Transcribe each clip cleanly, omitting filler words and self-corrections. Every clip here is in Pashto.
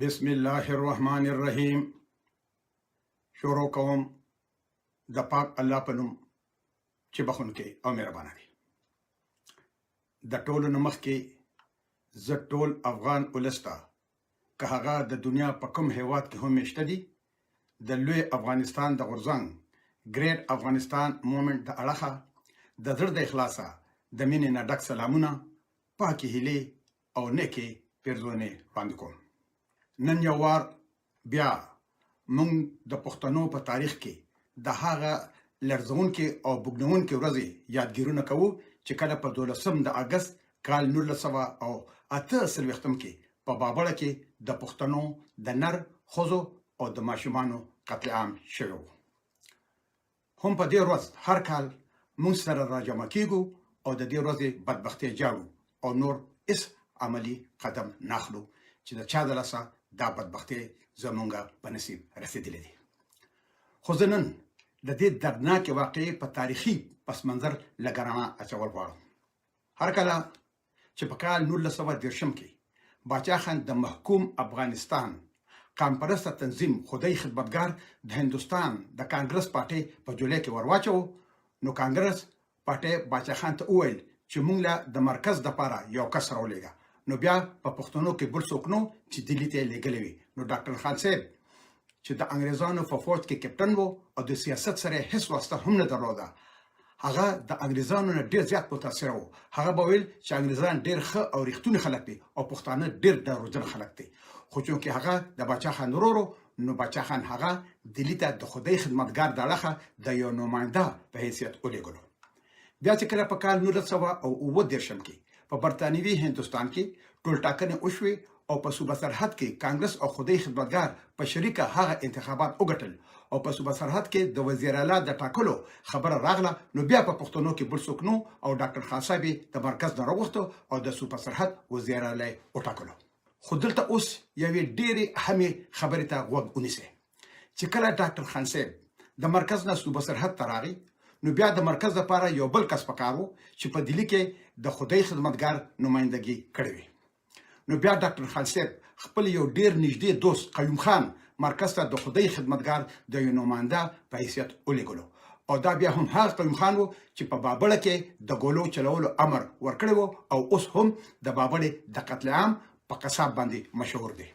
بسم الله الرحمن الرحیم. شروع کوم د پاک الله په نوم چې بخښونکی او مهربان دی. د ټولو نه مخکې زه ټول افغان ولس ته که هغه د دنیا په کوم هیواد کې هم میشته دي د لوی افغانستان د غورځنګ ګریټ افغانستان مومنټ د اړخه د زړه د اخلاصه د مینې نه ډک سلامونه، پاکې هیلې او نیکې پیرزونې وړاندې کوم. نن یو وار بیا موږ د پښتنو په تاریخ کې د هغه لړزونکې او بوږنونکې ورځې یادګیرونه کوو چې کله په 12 د اګست کال 1948 کې په بابړه کې د پښتنو د نر ښځو او د ماشومانو قتل عام شوی و. هم په دې ورځ هر کال موږ سره راجمع کیږو او د دې ورځې بدبختۍ جاړو او نور هیڅ عملی قدم ناخلو چې د چا د لاسه دا بدبختۍ زمونږ په نصیب رسېدلې دي. خو زه نن د دې دردناکې واقعې په تاریخي پس منظر لږ رڼا اچول غواړم. هر کله چې په کال 1913 کې باچا خان د محکوم افغانستان قام پرسته تنظیم خدای خدمتګار د هندوستان د کانګرس پارټۍ په جولای کې ورواچو، نو کانګرس پارټۍ باچا خان ته وویل چې مونږ له د مرکز دپاره یو کس راولېږه. نو بیا په پښتنو کې بل څوک نو چې دلی ته لېږلی وي. نو ډاکټر خان صاحب چې د انګریزانو په فوج کې کپټن و او د سیاست سره هیڅ واسطه هم نه درلوده، هغه د انګریزانو نه ډیر زیات متاثر و. هغه به ویل چې انګریزان ډیر ښه او ریښتونی خلک دي او پښتانه ډیر دروغجن خلک دي. خو چونکې هغه د باچا خان ورور و، نو باچا خان هغه دلی ته د خدای خدمتګار د اړخه د یو نماینده په حیثیت ولېږلو. بیا چې کله په کال 1919 کې په برطانوي هندوستان کې ټولټاکنې وشوې او په صوبه سرحد کې کانګرس او خدای خدمتګار په شریکه هغه انتخابات وګټل او په صوبه سرحد کې د وزیر اعلی د ټاکلو خبره راغله، نو بیا په پښتنو کې بل څوک نو او ډاکټر خان صاحب د مرکز نه راوغوښتو او د صوبه سرحد وزیر اعلی وټاکلو. خو دلته اوس یوې ډېرې اهمې خبرې ته غوږ ونیسئ چې کله ډاکټر خان صاحب د مرکز نه صوبه سرحد ته راغی، نو بیا د مرکز لپاره یو بل کس پکار و چې په دلی کې د خدای خدمتګار نمائندګي کړې وي. نو بیا ډاکټر خان صاحب خپل یو ډیر نږدې دوست قیوم خان مرکز ته د خدای خدمتګار د یو نماینده په حیثیت ولېږلو، او دا بیا هم هغه قیوم خان و چې په بابړه کې د ګولو چلولو امر ورکړی و او اوس هم د بابړې د قتل عام په قصاب باندې مشهور دی.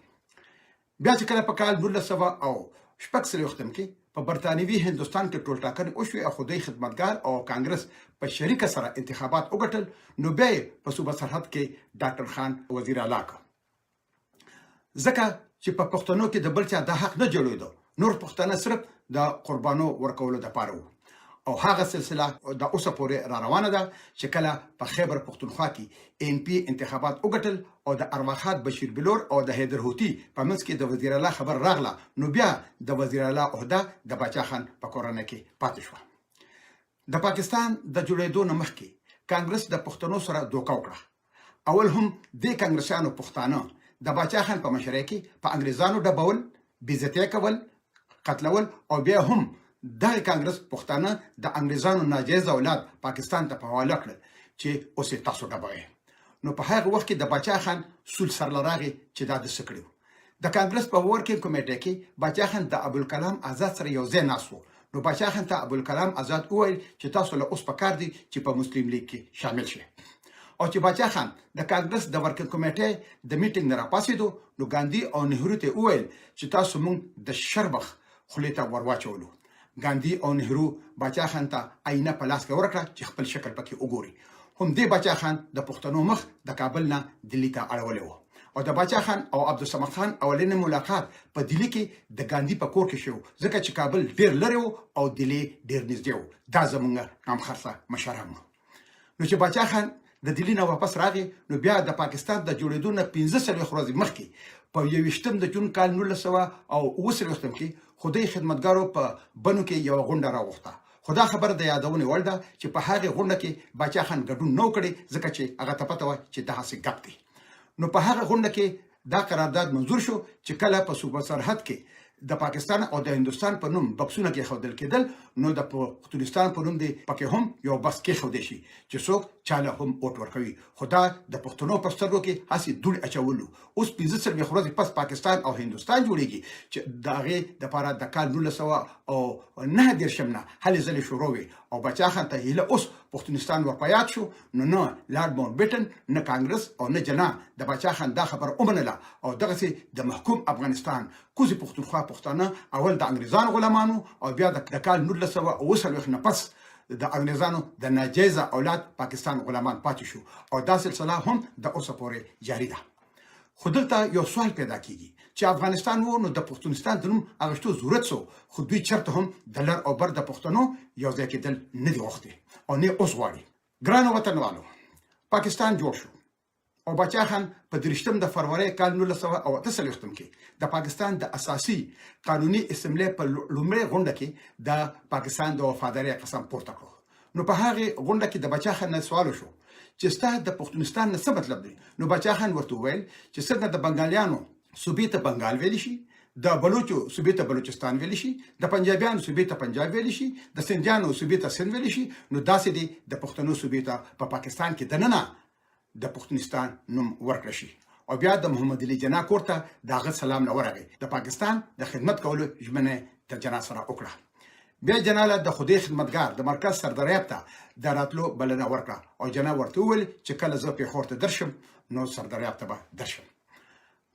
بیا چې کله په کال 1946 کې په برطانوي هندوستان کې ټولټاکنې وشوې او خدای خدمتګار او کانګرس په شریکه سره انتخابات وګټل، نو بیا په صوبه سرحد کې ډاکټر خان وزیر اعلی کړ. ځکه چې په پښتنو کې د بل چا د حق نه جوړېدو، نور پښتانه صرف د قربانو ورکولو دپاره وو. او هغه سلسله د اوسه پورې را روانه ده چې کله په خیبر پښتونخوا کې NP انتخابات وګټل او د ارواخات بشیر بلور او د حیدر هوتي په منځ کې د وزیر اعلی خبر راغله، نو بیا د وزیر اعلی عہده د باچا خان په کورنۍ کې پاتې شوه. د پاکستان د جوړېدو نه مخکې کانګرس د پښتنو سره دوکه وکړه. اول هم د کانګرسیانو پښتانه د باچا خان په مشرۍ کې په انګریزانو ډبول، بېعزتي کول، قتلول، او بیا هم د کانګرس پښتانه د انګریزانو ناجایز اولاد پاکستان ته په حواله کړل چې اوس تاسو ډبوئ. نو په هغه وخت کې د باچا خان سول سر لراغي چې دا د سکړو د کانګرس په ورکینګ کمیټه کې باچا خان د ابوالکلام آزاد سره یو ځای ناست و. نو باچا خان ته ابوالکلام آزاد وویل چې تاسو له اوس پکار دي چې په مسلم لیگ کې شامل شئ. او چې باچا خان د کانګرس د ورکینګ کمیټې د میټینګ نه راپاسېدو، نو ګاندھی او نهرو ته وویل چې تاسو مونږ د شربخ خولې ته ورواچولو. ګاندھی او نهرو باچا خان ته آینه په لاس کې ورکړه چې خپل شکل پکې وګوري. هم دې باچا خان د پښتنو مخ د کابل نه دلی ته اړولی و او د باچا خان او عبدالصمد خان اولینی ملاقات په دلی کې د ګاندھی په کور کې شو، ځکه چې کابل ډیر لرې و او دلی ډیر نږدې و. دا زمونږ غم خرڅه مشره و. نو چې باچا خان د دلی نه واپس راغی، نو بیا د پاکستان د جوړېدو نه 15 ورځې مخکې په 21 د جون کال 1919 کې خدای خدمتګارو په بنو کې یو غونډه راوغوښته. خدا خبر د یادونې وړ ده چې په هغه غونډه کې باچا خان ګډون نه کړی، ځکه چې هغه ته پته و چې دا هسې ګپ دی. نو په هغه غونډه کې دا قرارداد منظور شو چې کله په صوبه سرحد کې د پاکستان او د هندستان په نوم بکسونه کې خودل کېدل نو د پښتونستان په نوم دی پکې هم یو بس کې خودي شي چې څوک چاله هم اوټ ورکوي خدا د پښتنو په سترګو کې هسي دوړ اچولو اوس 15 ورځې پس پاکستان او هندستان جوړیږي چې دغه د لپاره د کال 1900 او نه دیر شمنه هلې ځلې شروع وي او بچا خان ته هله اوس پښتونستان ورپیات شو نو نه لارډ ماونټ بیټن نه کانګرس او نه جنا د بچا خان دا خبر اومنله او دغه سي د محکوم افغانستان کوزي پښتونخوا پښتانه اول د انګريزانو غلامانو او بیا د کال 1900 نه پس د انګريزانو د ناجیزه اولاد پاکستان غلامان پاتې شو او دا سلسله هم د اوسه پورې جاری ده خو دلته یو سوال پیدا کیږي چې افغانستان وو نو د پښتونستان د نوم اغشتو ضرورت سو خو دوی چرته هم د لر او بر د پښتنو یو ځای کېدل نه دی وخته او نه اوس غواړي ګران وطنوالو پاکستان جوړ شو او بچا خان په 3 د فروری کال 1938 کې د پاکستان د اساسي قانوني اسمبلی په لومړی غونډه کې د پاکستان د وفادارۍ قسم پورته کړ نو په هغه غونډه کې د بچا خان سوال شو چې ستاسو د پښتونستان څه مطلب دی نو بچا خان ورته ویل چې څنګه د بنگالیانو صوبې ته بنگال ویل شي د بلوچو صوبې ته بلوچستان ویل شي د پنجابیانو صوبې ته پنجاب ویل شي د سندیانو صوبې ته سند ویل شي نو داسې دی د پښتنو صوبې ته په پاکستان کې دننه د پښتونستان نوم ورکړ شي او بیا د محمد علي جناح کوړه داغه سلام نه ورغی د پاکستان د خدمت کولو ژمنه د جناح سره وکړه بیا جناح د خدای خدمتګار د مرکز سرداریاب ته د راتلو بلنه ورکړه او جناح ورته ویل چې کله زه په خورته درشم نو سرداریاب ته به درشم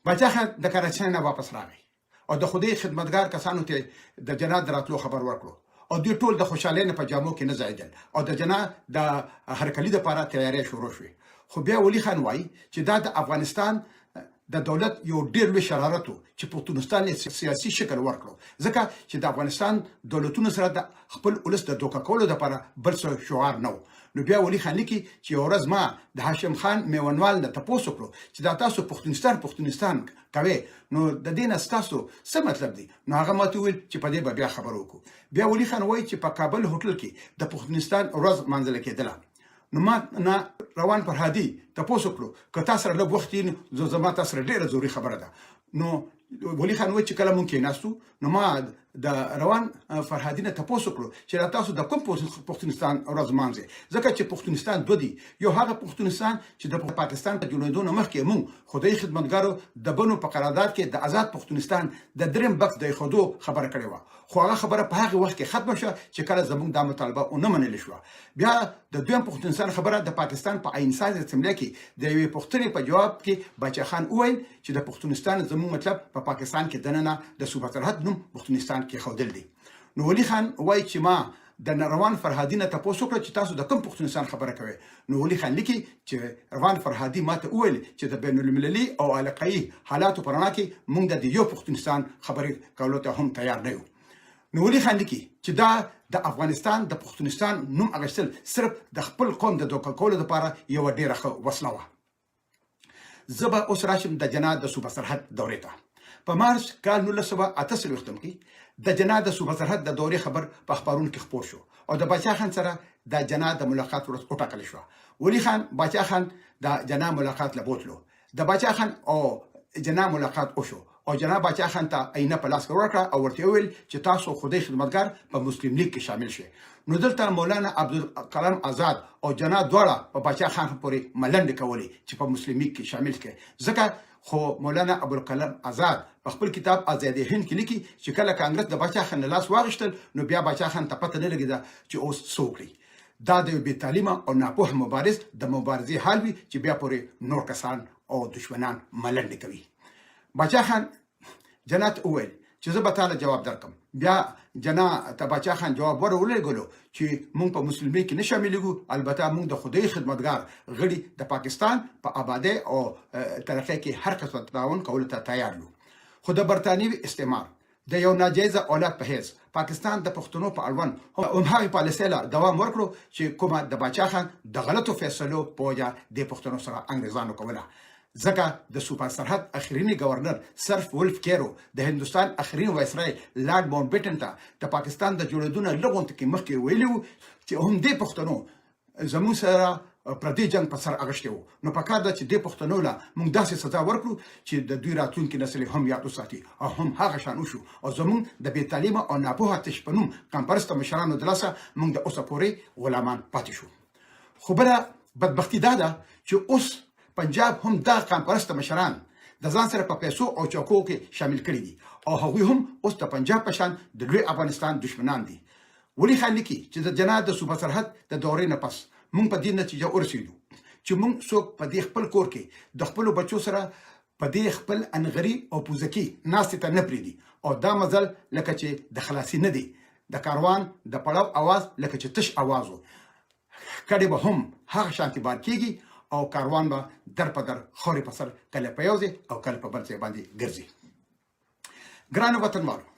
بچا د کراچۍ نه واپس راغی او د خدای خدمتګار کسانو ته د جناح د راتلو خبر ورکړو او دوی ټول د خوشاله نه په جامو کې نه ځایدل او د جناح د هرکلی لپاره تیاری شروع شوه خو بیا ولی خان وای چې دا د افغانستان د دولت یو ډیر لوی شرارت چې پښتونستان سیاسي شکل ورکړو ځکه چې د افغانستان دولتونو سره د خپل ولس د دوکه کولو لپاره بل څه شعار نه نو بیا ولی خان لیکي چې یو ورځ ما د هاشم خان میوانوال نه تاسو کړو چې دا تاسو پښتونستان کوي نو د دین تاسو څه مطلب دی نو هغه ماته ویل چې په دې بیا خبرو وکړو بیا ولی خان وای چې په کابل هوټل کې د پښتونستان ورځ منځل کېدله نو ما نه روان پر هادي تاسو کړو که تاسو سره لږ وخت یې زما تاسو سره ډیره ضروري خبره ده نو ولی خان وای چې کله ممکن ناستو نو ما د روان فرهادینه تاسو کړو چې تاسو د کوم پښتونستان ورځ مانځي ځکه چې پښتونستان دوه دي یو هغه پښتونستان چې د پاکستان ته جوړېدو مخکې مونږ خدای خدمتګارو د بنو په قرارداد کې د آزاد پښتونستان د دریم بخت د خودو خبره کړې و خو هغه خبره په هغه وخت کې ختم شوه چې کله زموږ د مطالبه ونه منل شو بیا د دویم پښتونستان خبره د پاکستان په عین ساز اسمبلی کې د یوې پښتنې په جواب کې بچا خان وویل چې د پښتونستان زموږ مطلب په پاکستان کې دننه د صوبه سرحد نوم پښتونستان کې خودل دي نو ولی خان وای چې ما د روان فرهادینه تاسو کړ چې تاسو د کوم پښتونستان خبره کوي نو ولی خان لیکي چې روان فرهادي ماته ویل چې د بین المللي او علاقايي حالاتو پرانا کې موږ د یو پښتونستان خبرې کولو ته هم تیار نه یو نو ولی خان لیکي چې دا د افغانستان د پښتونستان نوم اغشتل صرف د خپل قوم د دوکه کولو لپاره یو ډیره ښه وسله و زبا اوس راشم د جناح د صوبه سرحد دورې ته په مارچ کال 1938 کې د جناح د صوبه سرحد د دورې خبر په خبرونو کې خپور شو او د بچا خان سره د جناح د ملاقات ورځ وټاکل شو ولی خان بچا خان د جناح ملاقات لبوتلو د بچا خان او جناح ملاقات وشو او جناح بچا خان ته عینه په لاس ورکړه او ورته ویل چې تاسو خدای خدمتګار په مسلم لیگ کې شامل شئ نو دلته مولانا عبدالکلام آزاد او جناح دواړه په بچا خان پورې ملنډ کولې چې په مسلم لیگ کې شامل کړي ځکه خو مولانا عبدالکلام آزاد په خپل کتاب آزادي هند کې لیکي چې کله کانګرس د بچا خان لاس واغشتل نو بیا بچا خان ته پته نه لګیده چې اوس څوک دا د بې تعلیمه او ناپوه مبارز د مبارزې حال وي چې بیا پورې نور کسان او دشمنان ملنډ کوي بچا خان جناح وویل چې زه به تعالی جواب درکم بیا جناح ته بچا خان جواب ورولېږلو چې مونږ په مسلمي کې نه شاملېږو البته مونږ د خدای خدمتګار غړي د پاکستان په آبادی او ترقۍ کې هر قسم تعاون کولو ته تیار یو خو د برتانوي استعمار د یو ناجایزه اولاد په هیڅ پاکستان د پښتنو په اړوند هم هغه پالیسۍ له دوام ورکړو چې کومه د بچا خان د غلطو فیصلو په وجه د پښتنو سره انګريزانو کوله ځکه د صوبه سرحد اخرینی گورنر سر ولف کیرو د هندستان اخرین وایسرای لارډ ماونټ بیټن ته د پاکستان د جوړېدو نه لږ وخت کې مخکې ویلو چې هم د پښتنو زموږ سره پردي جنگ په سر اغشته وو. نو پکار ده چې د پښتنو لا موږ داسې سزا ورکړو چې د دوی راتلونکي نسل هم یاد وساتي او هم هغه شان وشو او زموږ د بې تعلیمه او ناپوهه تشپنوم کمپرسته مشرانو د لاسه موږ د اوسه پورې غلامان پاتې شو. خو بله بدبختي دا ده چې اوس پنجاب هم دا کمپرسته مشران د ځان سره په پیسو او چوکو کې شامل کړي دي او هغوی هم اوس د پنجاب په شان د لوی افغانستان دشمنان دي. ولي خان لیکي چې د جنات د صوبه سرحد د دورې نه پس موږ په دې نتیجه ورسېدو چې موږ څوک په دې خپل کور کې د خپل بچو سره په دې خپل انغري او پوزکی ناستې ته نه پریدي او دا مزل لکه چې د خلاصي نه دی د کاروان د پړاو आवाज لکه چې تش आवाज و کډي به هم هغه شانتي بار کیږي او کاروان به در په در خوري په سر کله په یوځي او کله په بل ځای باندې ګرځي. ګران وطنوالو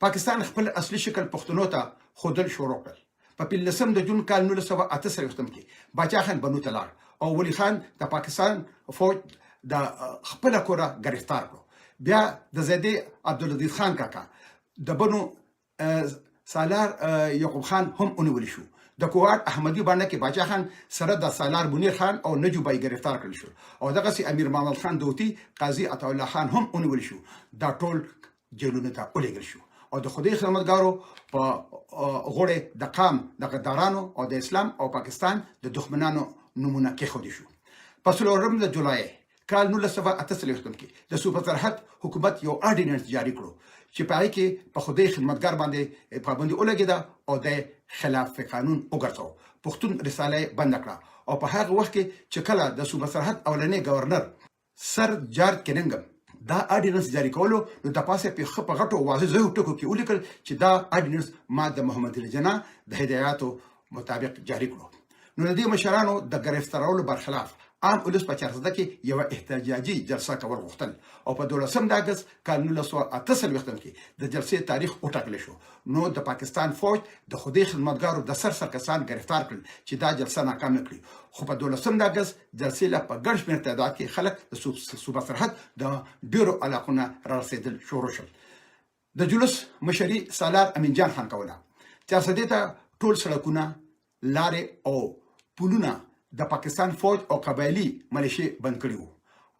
پاکستان خپل اصلي شکل پښتنو ته خودل شروع کړ. په 15 د جون کال 1968 کې باچا خان بنو ته لاړ او ولی خان د پاکستان فوج د خپل کوره گرفتار کړ. بیا د زیدی عبدالعزیز خان کاکا د بنو سالار یعقوب خان هم اونول شو. د کوهاټ احمدی باندې کې باچا خان سره د سالار بنیر خان او نجوبای گرفتار کړل شو او دغه سي امیر محمد خان دوتی قاضي عطا الله خان هم اونول شو. دا ټول جیلونو ته ولېږل شو او د خدای خدمتګارو په غوړې د قام د غدارانو او د اسلام او پاکستان د دښمنانو نمونه کې خودي شو. په 4 د جولای کال 1968 کې د صوبه سرحد حکومت یو اورډیننس جاری کړو چې په هغه کې په خدای خدمتګار باندې پابندي ولګیده او د خلاف قانون وګرځاو. پښتون رساله بند کړه او په هغه وخت کې چې کله د صوبه سرحد اولنې گورنر سر جارج کیننګم دا اورډیننس جاری کولو نو د پاسه په خپه غټو واضح زه ټکو کې ولیکل چې دا اورډیننس ما د محمد علي جناح د هدایاتو مطابق جاری کړو. نو د دې مشرانو د گرفتارولو برخلاف عام اولس په چارسده کې یو احتجاجي جلسه کول غوښتل او په 12 د اگست کال 1968 کې د جلسې تاریخ وټاکل شو. نو د پاکستان فوج د خدای خدمتګارو د سر کسان گرفتار کړل چې دا جلسه ناکام کړي. خو په 12 د اگست جلسې لا په ګڼ شمېر تعداد کې خلک د صوبه سرحد د ډیرو علاقونو را رسیدل شروع شول. د جلوس مشري سالار امین جان خان کوله. چارسده ته ټول سړکونه لارې او پلونه د پاکستان فوج او قبایلی ملیشي بند کړي وو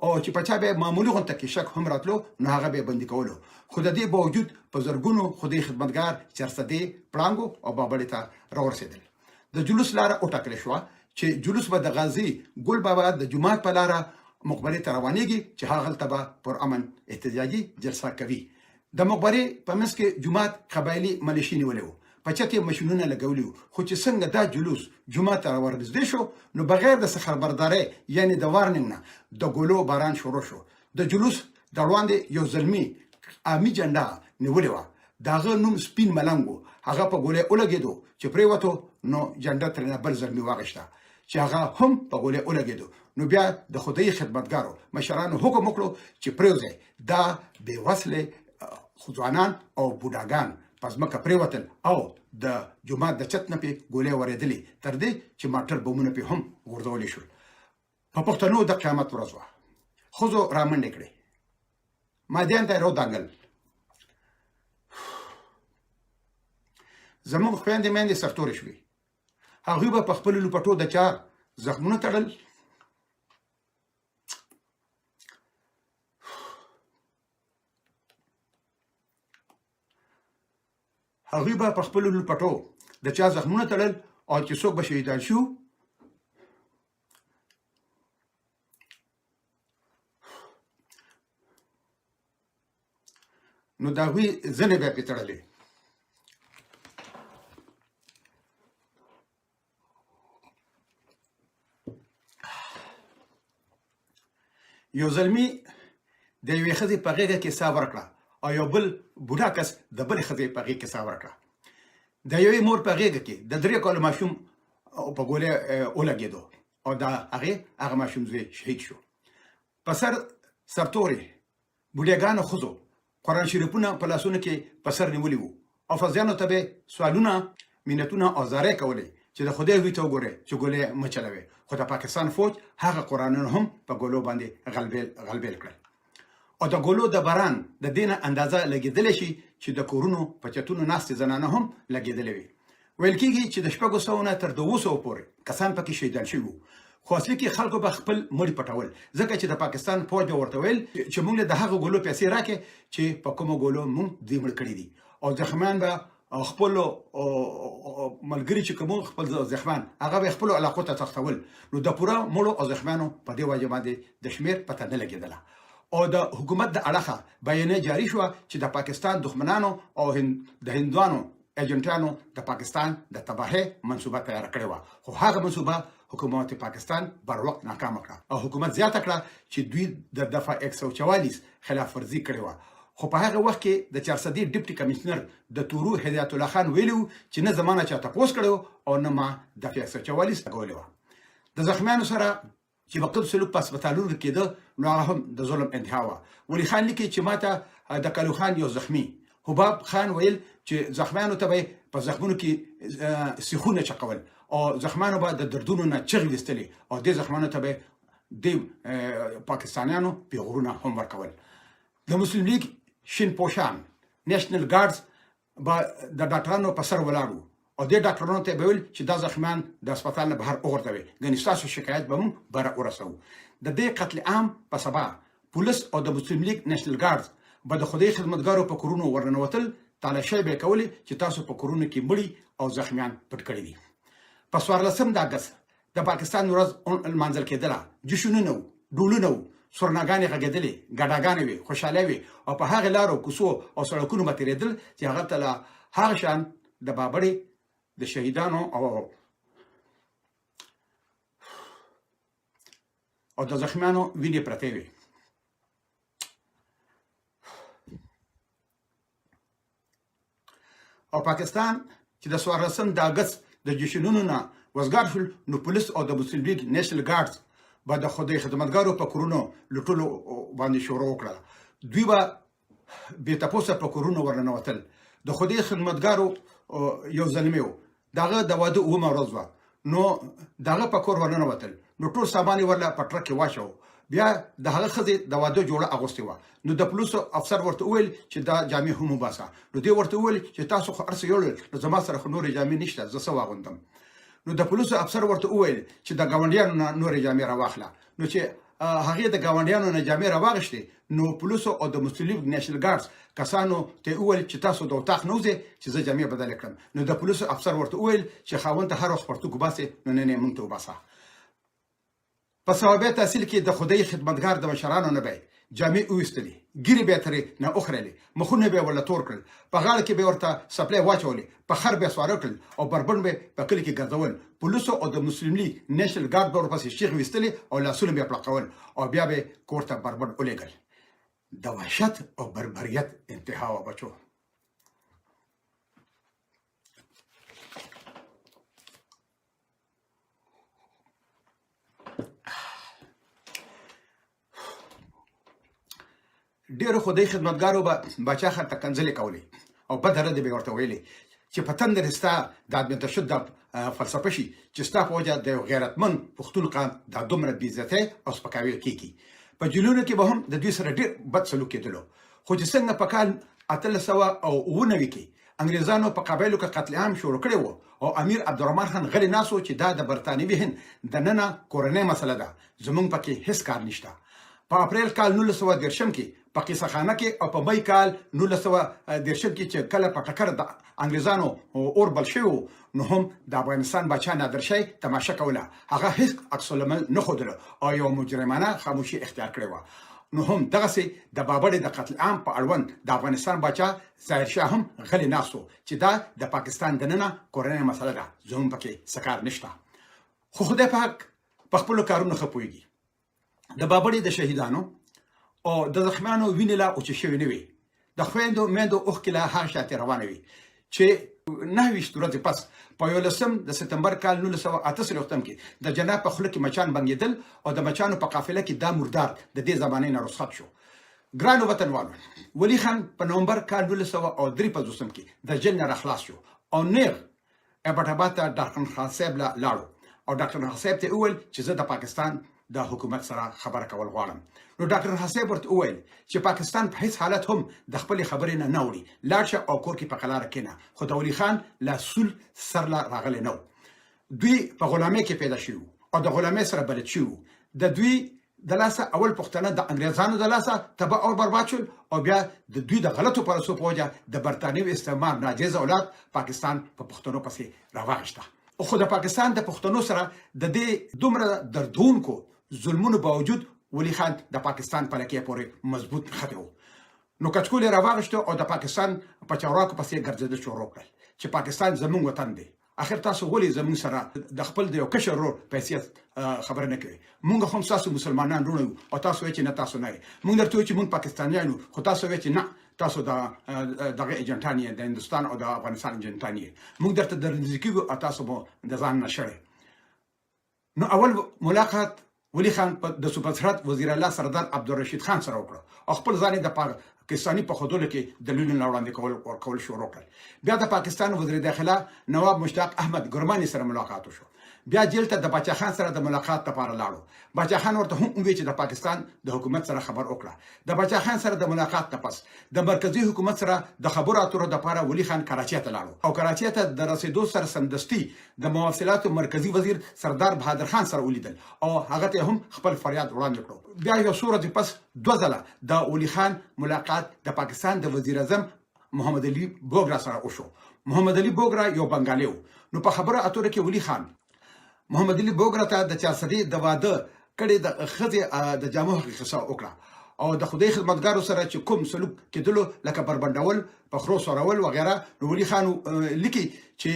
او چې په چا به معمولی غونډه کې شک هم راتلو نو هغه به بندي کولو. خو د دې باوجود په زرګونو خدای خدمتګار چرسده پړانګو او بابړې ته راورسېدل. د جلوس لاره وټاکل شو چې جلوس به د غازی ګل بابا د جمعات په لاره مقبره ته روانېږي چې هغه تبه پر امن احتجاجي جلسه کوي. د مقبره په منځ کې جمعات قبایلی ملیشي نیولې پچته ماشینونه لګولیو. خو چې څنګه دا جلوس جمعه ته ورنږدې شو نو بغیر د خبرداري یعنی د وارننګ نه د ګولو باران شروع شو. د جلوس د وړاندې یو زلمی امي جنډا نیولې و. داغه نوم سپین ملنګو هغه په ګولې ولګېدو چې پریوتو نو جنډا ترنه بل زلمی واغښتا چې هغه هم په ګولې ولګېدو. نو بیا د خدای خدمتګارو مشرانو حکم وکړو چې پریوځي دا بې وسله ځوانان او بوډاګان پس مکه پریوتل او د جمعه د چت نه په ګولې ورېدلې تر دې چې ماټر بمونه په هم ورځولې شو. په پښتنو د قیامت ورځ و. خوځو رامنډ کړي مادیان ته رو دانګل زموږ خويندې مېندې سرتورې شوې. هغه به په خپل لپټو د چا زخمونه تړل. هغه به په خپل لپټو د چا زخمونه تړل او چې څوک به شهیدان شو نو دا وی زنه به پټړلې. یو زلمی د یوې ښځې په غېږه کې ساه ورکړه او یو بل بوډا کس د بلې ښځې په غېږ کې ساه ورکړه. د یوې مور په غېږه کې د 3 کالو ماشوم په ګولې ولګېدو او دا هغه ماشوم زوی شهید شو. په سرتورې بوډاګانو ښځو قرآن شریفونه په لاسونو کې په سر نیولي وو او فضیانو ته به سوالونه مینتونه او زارۍ کولې چې د خدای وی ته وګوره چې ګولې مچلوي. خو د پاکستان فوج هغه قرآنونه هم په ګولو باندې غلبېل کړل او د ګولو د باران د دینه اندازه لګیدل شي چې د کورونو په چتونو ناست زنانه هم لګیدلې وي. ویل کېږي چې د 600 نه تر 200 پورې کسان پکې شهیدان شوي وو. خو اصلي کې خلکو به خپل مړي پټول، ځکه چې د پاکستان فوج به ورته ویل چې موږ له د هغه ګولو پیسې راکې چې په کومو ګولو موږ دوی مړ کړي دي، او زخمیان به خپل ملګري چې کوم خپل زخمیان هغه به خپل علاقو ته تښتول. نو د پوره مړو او زخمیانو په دې وجه باندې د شمیر پته نه لګېدله. او د حکومت د اړخه بیانیه جاری شو چې د پاکستان دښمنانو او د هندوانو ایجنټانو د پاکستان د تباهي منصوبه تیار کړې و، خو هغه منصوبه حکومت پاکستان بر وخت ناکام کړه او حکومت زیاته کړه چې دوی د دفعه 144 خلاف ورزي کړې و. خو په هغه وخت کې د 400 ډیپټي کمشنر د تورو هدایت الله خان ویلو چې نه زمانه چاته پوس کړو او نه ما د 144 کولې و. د زخمیانو سره چې وقت سلوک په هسپتالونو کې ده، نو هغه هم د ظلم انتها و. ولی خان لیکي چې ماته د کلو خان یو زخمی حباب خان ویل چې زخمیانو ته به په زخمونو کې سیخونه چقول او زخمیانو به د دردونو نه چغې وستلې او د زخمیانو ته به د پاکستانیانو پیغورونه هم ورکول. د مسلم لیگ شین پوشان نېشنل ګارډز به د ډاکټرانو په سر ولاړو او د ډاکټرانو ته به ویل چې دا زخمیان د هسپتال نه بهر وغورځوي، ګنې ستاسو شکایت به موږ بره ورسوو. د دې قتل عام په سبا پولیس او د مسلم لیگ نېشنل ګارډز به د خدای خدمتګارو په کورونو ورننوتل، تالاشۍ به کولې چې تاسو په کورونو کې مړي او زخمیان پټ کړي دي. په 14 د اګست د پاکستان ورځ لمانځل کېدله، جشنونه وو، ډولونه وو، سورناګانې غږېدلې، ګډاګانې وې، خوشحالۍ وې او په هغې لارو کوڅو او سړکونو به تېرېدل چې هغه ته له هغه شان د بابړې د شهیدانو او د زخمیانو وینې پرتې وې. او پاکستان چې د 14 د اګست د جشنونو نه وزګار شول، نو پولیس او د مسلم لیگ نېشنل ګارډز به د خدای خدمتګارو په کورونو لټولو باندې شروع وکړه. دوی به بې تپوسه په کورونو ورننوتل. د خدای خدمتګارو یو زلمی و، دغه د واده 9 ورځ وه، نو دغه په کور ورننوتل، نو ټول سامان یې ورله په ټرک کې واچو. بیا د هغه ښځې د واده جوړه اغوستې وه، نو د پولیسو افسر ورته وویل چې دا جامې هم وباسه. نو دی ورته وویل چې تاسو خو هر څه یوړل، نو زما سره خو نورې جامې نشته، زه څه واغوندم. نو د پولیسو افسر ورته وویل چې د ګاونډیانو نه نورې جامې راواخله. نو چې هغې د ګاونډیانو نه جامې راواغشتې، نو پولیسو او د مسلم لیگ نېشنل ګارډز کسانو ته وویل چې تاسو د اطاق نه وځئ چې زه جامې بدلې کړم. نو د پولیسو افسر ورته وویل چې خاوند ته هر وخت پرتوګ وباسې، نو نه موږ ته وباسه. په ثوابه تحصیل کې د خدای خدمتګار د مشرانو نه به جامې وویستلې، ګیرې به ترې نه اخرلې، مخونه به ورله تور کړل، په غاړه کې به ورته سپلۍ واچولې، په خر به سواره کړل او بربند به په کلي کې ګرځول. پولیسو او د مسلم لیگ نېشنل ګارډ به ورپسې شیخ ویستلې او لاسونه به یې پړقول او بیا به کور ته بربند ولېږل. د وحشت او بربریت انتها وه بچو. ډېرو خدای خدمتګارو به باچا خر ته کنځلې کولې او بده ردې به ورته ویلې چې په تندر ستا د عدم تشدد فلسفه شي چې ستا په وجه د یو غیرتمند پښتون قام دا دومره بېعزتۍ او سپکاوی کېږي. په جیلونو کې به هم د دوی سره ډېر بد سلوک کېدلو. خو چې څنګه په کال 1899 کې انګریزانو په قبایلو کې قتل عام شروع کړی و او امیر عبدالرحمن خان غلی ناست و چې دا د برطانوي هند د ننه کورنۍ مسله ده، زموږ پکې هیڅ کار نشته. په اپریل کال 1913 کې په قیصه خانه کې او په مئی کال 1913 کې چې کله په ټکر د انګریزانو اور بل شوی، نو هم د افغانستان باچا نادرشاه تماشه کوله. هغه هیڅ عکس العمل نه ښودله او یو مجرمانه خاموشي اختیار کړې وه. نو هم دغسې د بابړې د قتل عام په اړوند د افغانستان باچا ظاهرشاه هم غلی ناست و چې دا د پاکستان دننه کورنۍ مسله ده، زموږ پکې څه کار نشته. خو خدای پاک په خپلو کارونو ښه پوهېږي. د بابړې د شهیدانو او د زخمیانو وینې لا اوچې شوې نه وي. د خویندو میندو اوښکې لا هغه شاته روانې وي چې 29 ورځې پس په 11 د سپتمبر کال 1968 کې د جناب په خوله کې مچان بنګېدل او د مچانو په قافله کې دا مردار د دې زمانې نه رخصت شو. ګرانو وطنوالو، ولی خان په نومبر کال 1953 کې د جیل نه راخلاص شو او نیغ ایبټ آباد ته ډاکټر خان صاحب لاړو او ډاکټر خان صاحب ته وویل چې زه د پاکستان د حکومت سره خبره کول غواړم. نو ډاکټر حسیب ورته وویل چې پاکستان په هیڅ حالت هم د خپل خبرې نه وړي، لاړ شه او کور کې په قلاره کېنه. خو د ولي خان لا سول سر لا راغلی نو. دوی په غلامۍ کې پیدا شوي او د غلامۍ سره بلد شوي. د دوی د لاسه اول پښتانه د انګریزانو د لاسه تباہ او برباد شول او بیا د دوی د غلطو پالیسیو په وجه د برتانوي استعمار ناجیز اولاد پاکستان په پښتنو پسې راواغشته. خو د پاکستان د پښتنو سره د دې دومره دردونکو ظلمونو باوجود ولي خان د پاکستان په لکه پورې مضبوط خته وو. نو کچکول راواغشته او د پاکستان په چارواکو پسې ګرځېدل شروع کړل چې پاکستان زموږ وطن دی. اخر تاسو ولې زموږ سره د خپل د یو کشر ورور په حیثیت خبره نه کوي؟ موږ هم تاسو مسلمانان وروڼه یو او تاسو وایئ چې نه تاسو نه. موږ درته وایو چې موږ پاکستانیان یو، خو تاسو وایئ چې نه تاسو دغه ایجنټان یې، د هندوستان او د افغانستان ایجنټان یې. موږ درته درنږدې کېږو او تاسو به د ځان نه شړئ. نو اول ملاقات ولي خان د صوبه وزیر الله سردار عبدالرشید خان سره وکړه او خپل ځان د پاکستاني په خودلو کې دلیلونه وړاندې کول شروع کړل. بیا د پاکستان وزیر داخله نواب مشتاق احمد ګرماني سره ملاقات وشو. بیا جیل ته د باچا خان سره د ملاقات لپاره لاړو. باچا خان ورته هم وویل چې د پاکستان د حکومت سره خبر وکړه. د باچا خان سره د ملاقات نه پس د مرکزی حکومت سره د خبرو اترو لپاره ولي خان کراچۍ ته لاړو او کراچۍ ته د رسیدو سره سمدستي د مواصلاتو مرکزی وزیر سردار بهادر خان سره ولیدل او هغه ته هم خپل فریاد وړاندې کړو. بیا یو څو ورځې پس دوه ځله د ولي خان ملاقات د پاکستان د وزیر اعظم محمد علي بوګرا سره وشو. محمد علي بوګرا یو بنگالي و. نو په خبرو اترو کې ولي خان محمد علي بوګرا ته د 400 د واده کړي د خځې د جامو قصه وکړه او د خدای خدمتګارو سره چې کوم سلوک کېدلو لکه بربندول، پخرو سورول وغیرہ. نو ولي خان لیکي چې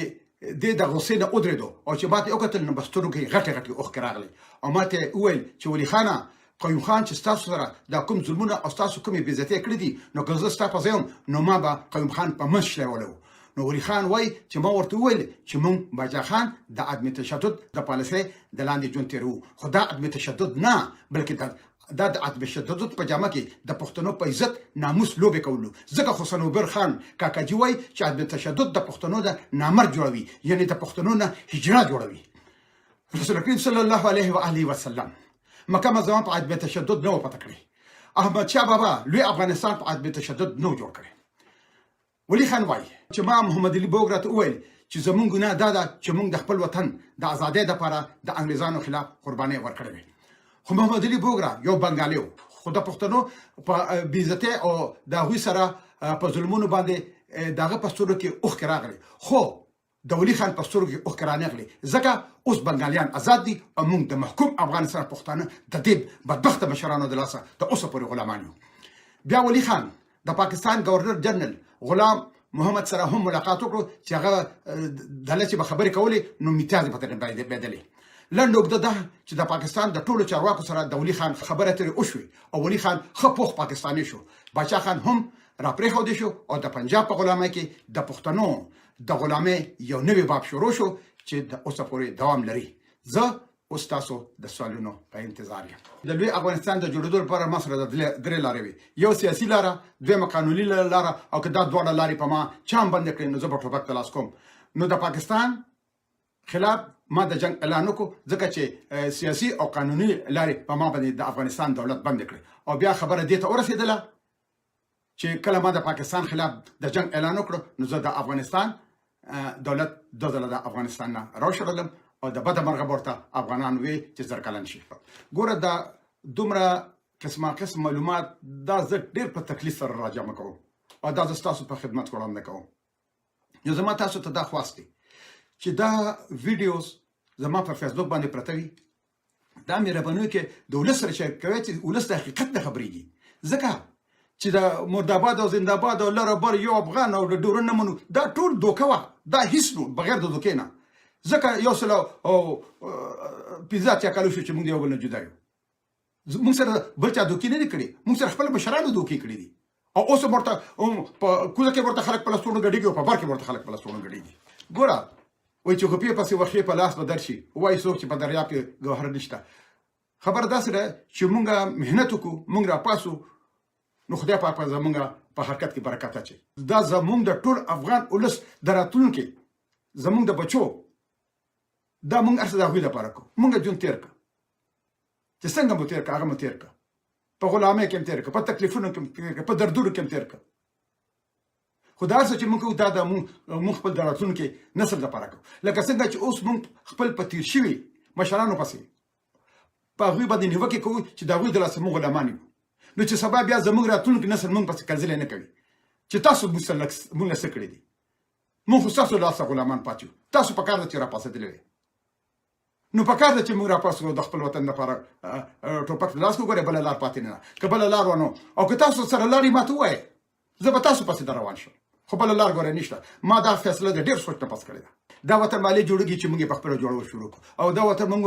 د غصې نه ودرېدو او چې ماته وکتل نو بسترو کې غټه اوښکې راغلي او ماته وویل چې ولي خان قیوم خان چې تاسو سره د کوم ظلمونه او تاسو کومې بې عزتي کړې دي نو که زه تاسو په ځم نو ما به قیوم خان په منځ شلولو. نو ولي خان وای چې ما ورته وویل چې مونږ باچا خان د عدم تشدد د پالیسۍ د لاندې ژوند تیرو، خو دا عدم تشدد نه بلکې دا د عدم تشدد په جامه کې د پښتنو په عزت ناموس لوبې کولو. ځکه خو صنوبر خان کاکاجي وای چې عدم تشدد د پښتنو د نامرد جوړوي، یعنی د پښتنو نه هجرت جوړوي. رسول کریم صلی الله علیه و آله وسلم مکه مزمان په عدم تشدد نه پته کړی. احمد شاه بابا لوی افغانستان په عدم تشدد نه جوړ کړی. ولي خان وای چې ما محمد علي بوګرا ته وویل چې زمونږ ګناه دا ده چې مونږ د خپل وطن د ازادۍ لپاره د انګریزانو خلاف قرباني ورکړې. خو محمد علي بوګرا یو بنگالي و، خو د پښتنو په بې عزتۍ او د هغوی سره په ظلمونو باندې دغه په سترګو کې اوښکې راغلې. خو د ولي خان په سترګو کې اوښکې رانغلې ځکه اوس بنګالیان آزاد دي او موږ د محکوم افغانستان پښتانه د دې بدبخته مشرانو د لاسه د اوسه پورې غلامان یو. بیا ولي خان د پاکستان گورنر جنرال غلام محمد سره هم ملاقات وکړو چې هغه دله چې به خبرې کولې نو میتیازې په ترې بدلې. لنډ اوږده ده چې د پاکستان د ټولو چارواکو سره د ولي خان خبرې اترې وشوې او ولي خان ښه پوخ پاکستاني شو. باچا خان هم راپرېښودی شو او د پنجاب په غلامۍ کې د پښتنو د غلامۍ یو نوی باب شروع شو چې د اوسه پورې دوام لري. زه اوس تاسو د سوالونو په انتظار یم. د لوی افغانستان د جوړېدو لپاره ما سره درې لارې وي. یو سیاسي لاره، دویمه قانوني لاره او که دا دواړه لارې په ما چا هم بندې کړې نو زه به ټوپک ته لاس کوم. نو د پاکستان خلاف ما د جنگ اعلان وکړو ځکه چې سیاسي او قانوني لارې په ما باندې د افغانستان دولت بند کړې او بیا خبره دې ته ورسېدله چې کله ما د پاکستان خلاف د جنگ اعلان وکړو نو زه د افغانستان دولت د افغانستان نه راوشړلم او د بده مرغه ورته افغانان وی چې زرکلن شي. ګوره دا دومره قسم معلومات دا زه ډېر په تکلیف سره راجمع کوم او دا زه ستاسو په خدمت کې وړاندې کوم. نو زما تاسو ته دا خواست دی چې دا ویډیوز زما په فیسبوک باندې پرته وي. دا مهرباني کې د ولس سره شریک کوئ چې ولس د حقیقت نه خبرېږي. ځکه چې د مرداباد او زنده‌باد او لر بر یو افغان او د ډورن نه منو دا ټول دوکه وه. دا هیڅ نو بغیر د دوکې نه. ځکه یو سل او 15 کالو شو چې موږ یو بل نه جدا یو. موږ سره بل چا دوکې نه دي کړې، موږ سره خپل مشرانو دوکې کړې دي او اوس ورته په کوزه کې ورته خلک په لاسونو ګډېږي او په بر کې ورته خلک په لاسونو ګډېږي. ګوره وایي چې خپې پسې وخې په لاس به درشي، وایي څوک چې په دریاب کې ګوهر نشته. خبر داسې ده چې موږ محنت وکړو، موږ راپاسو نو خدای پاک زموږ په حرکت کې برکت اچي. دا زموږ د ټول افغان ولس د راتلونکي زموږ د بچو دا موږ ارڅ د هغوی لپاره کوو. موږ ژوند تېر کړو چې څنګه مو تیر کړه هغه مو تیر کړه، په غلامۍ کې هم تیر کړه، په تکلیفونو کې هم تیر کړه، په دردونو کې هم تیر کړه. خو دا څه چې موږ کوو دا د موږ خپل د راتلونکي نسل لپاره کوو. لکه څنګه چې اوس موږ خپل په تیر شوي مشرانو پسې په هغوی باندې نیوکې کوو چې د هغوی د لاسه موږ غلامان یو، نو چې سبا بیا زموږ راتلونکي نسل موږ پسې کنځلې نه کوي چې تاسو موږ له څه کړي دي، موږ خو ستاسو له لاسه غلامان پاتې یو، تاسو په کار ده چې راپاڅېدلي وئ. نو په کار ده چې موږ راپاڅو د خپل وطن لپاره ټوپک د لاس وګورئ، بله لار پاتې نه ده. که بله لار ونه او که تاسو سره لارې ماته ووایئ زه به تاسو پسې در روان شم، خو بله لار ګورئ نشته. ما دا فیصله د ډېر سوچ نه پس کړې ده. دا وطن مالې جوړېږي چې موږ یې په خپله جوړول شروع کړو، او دا وطن موږ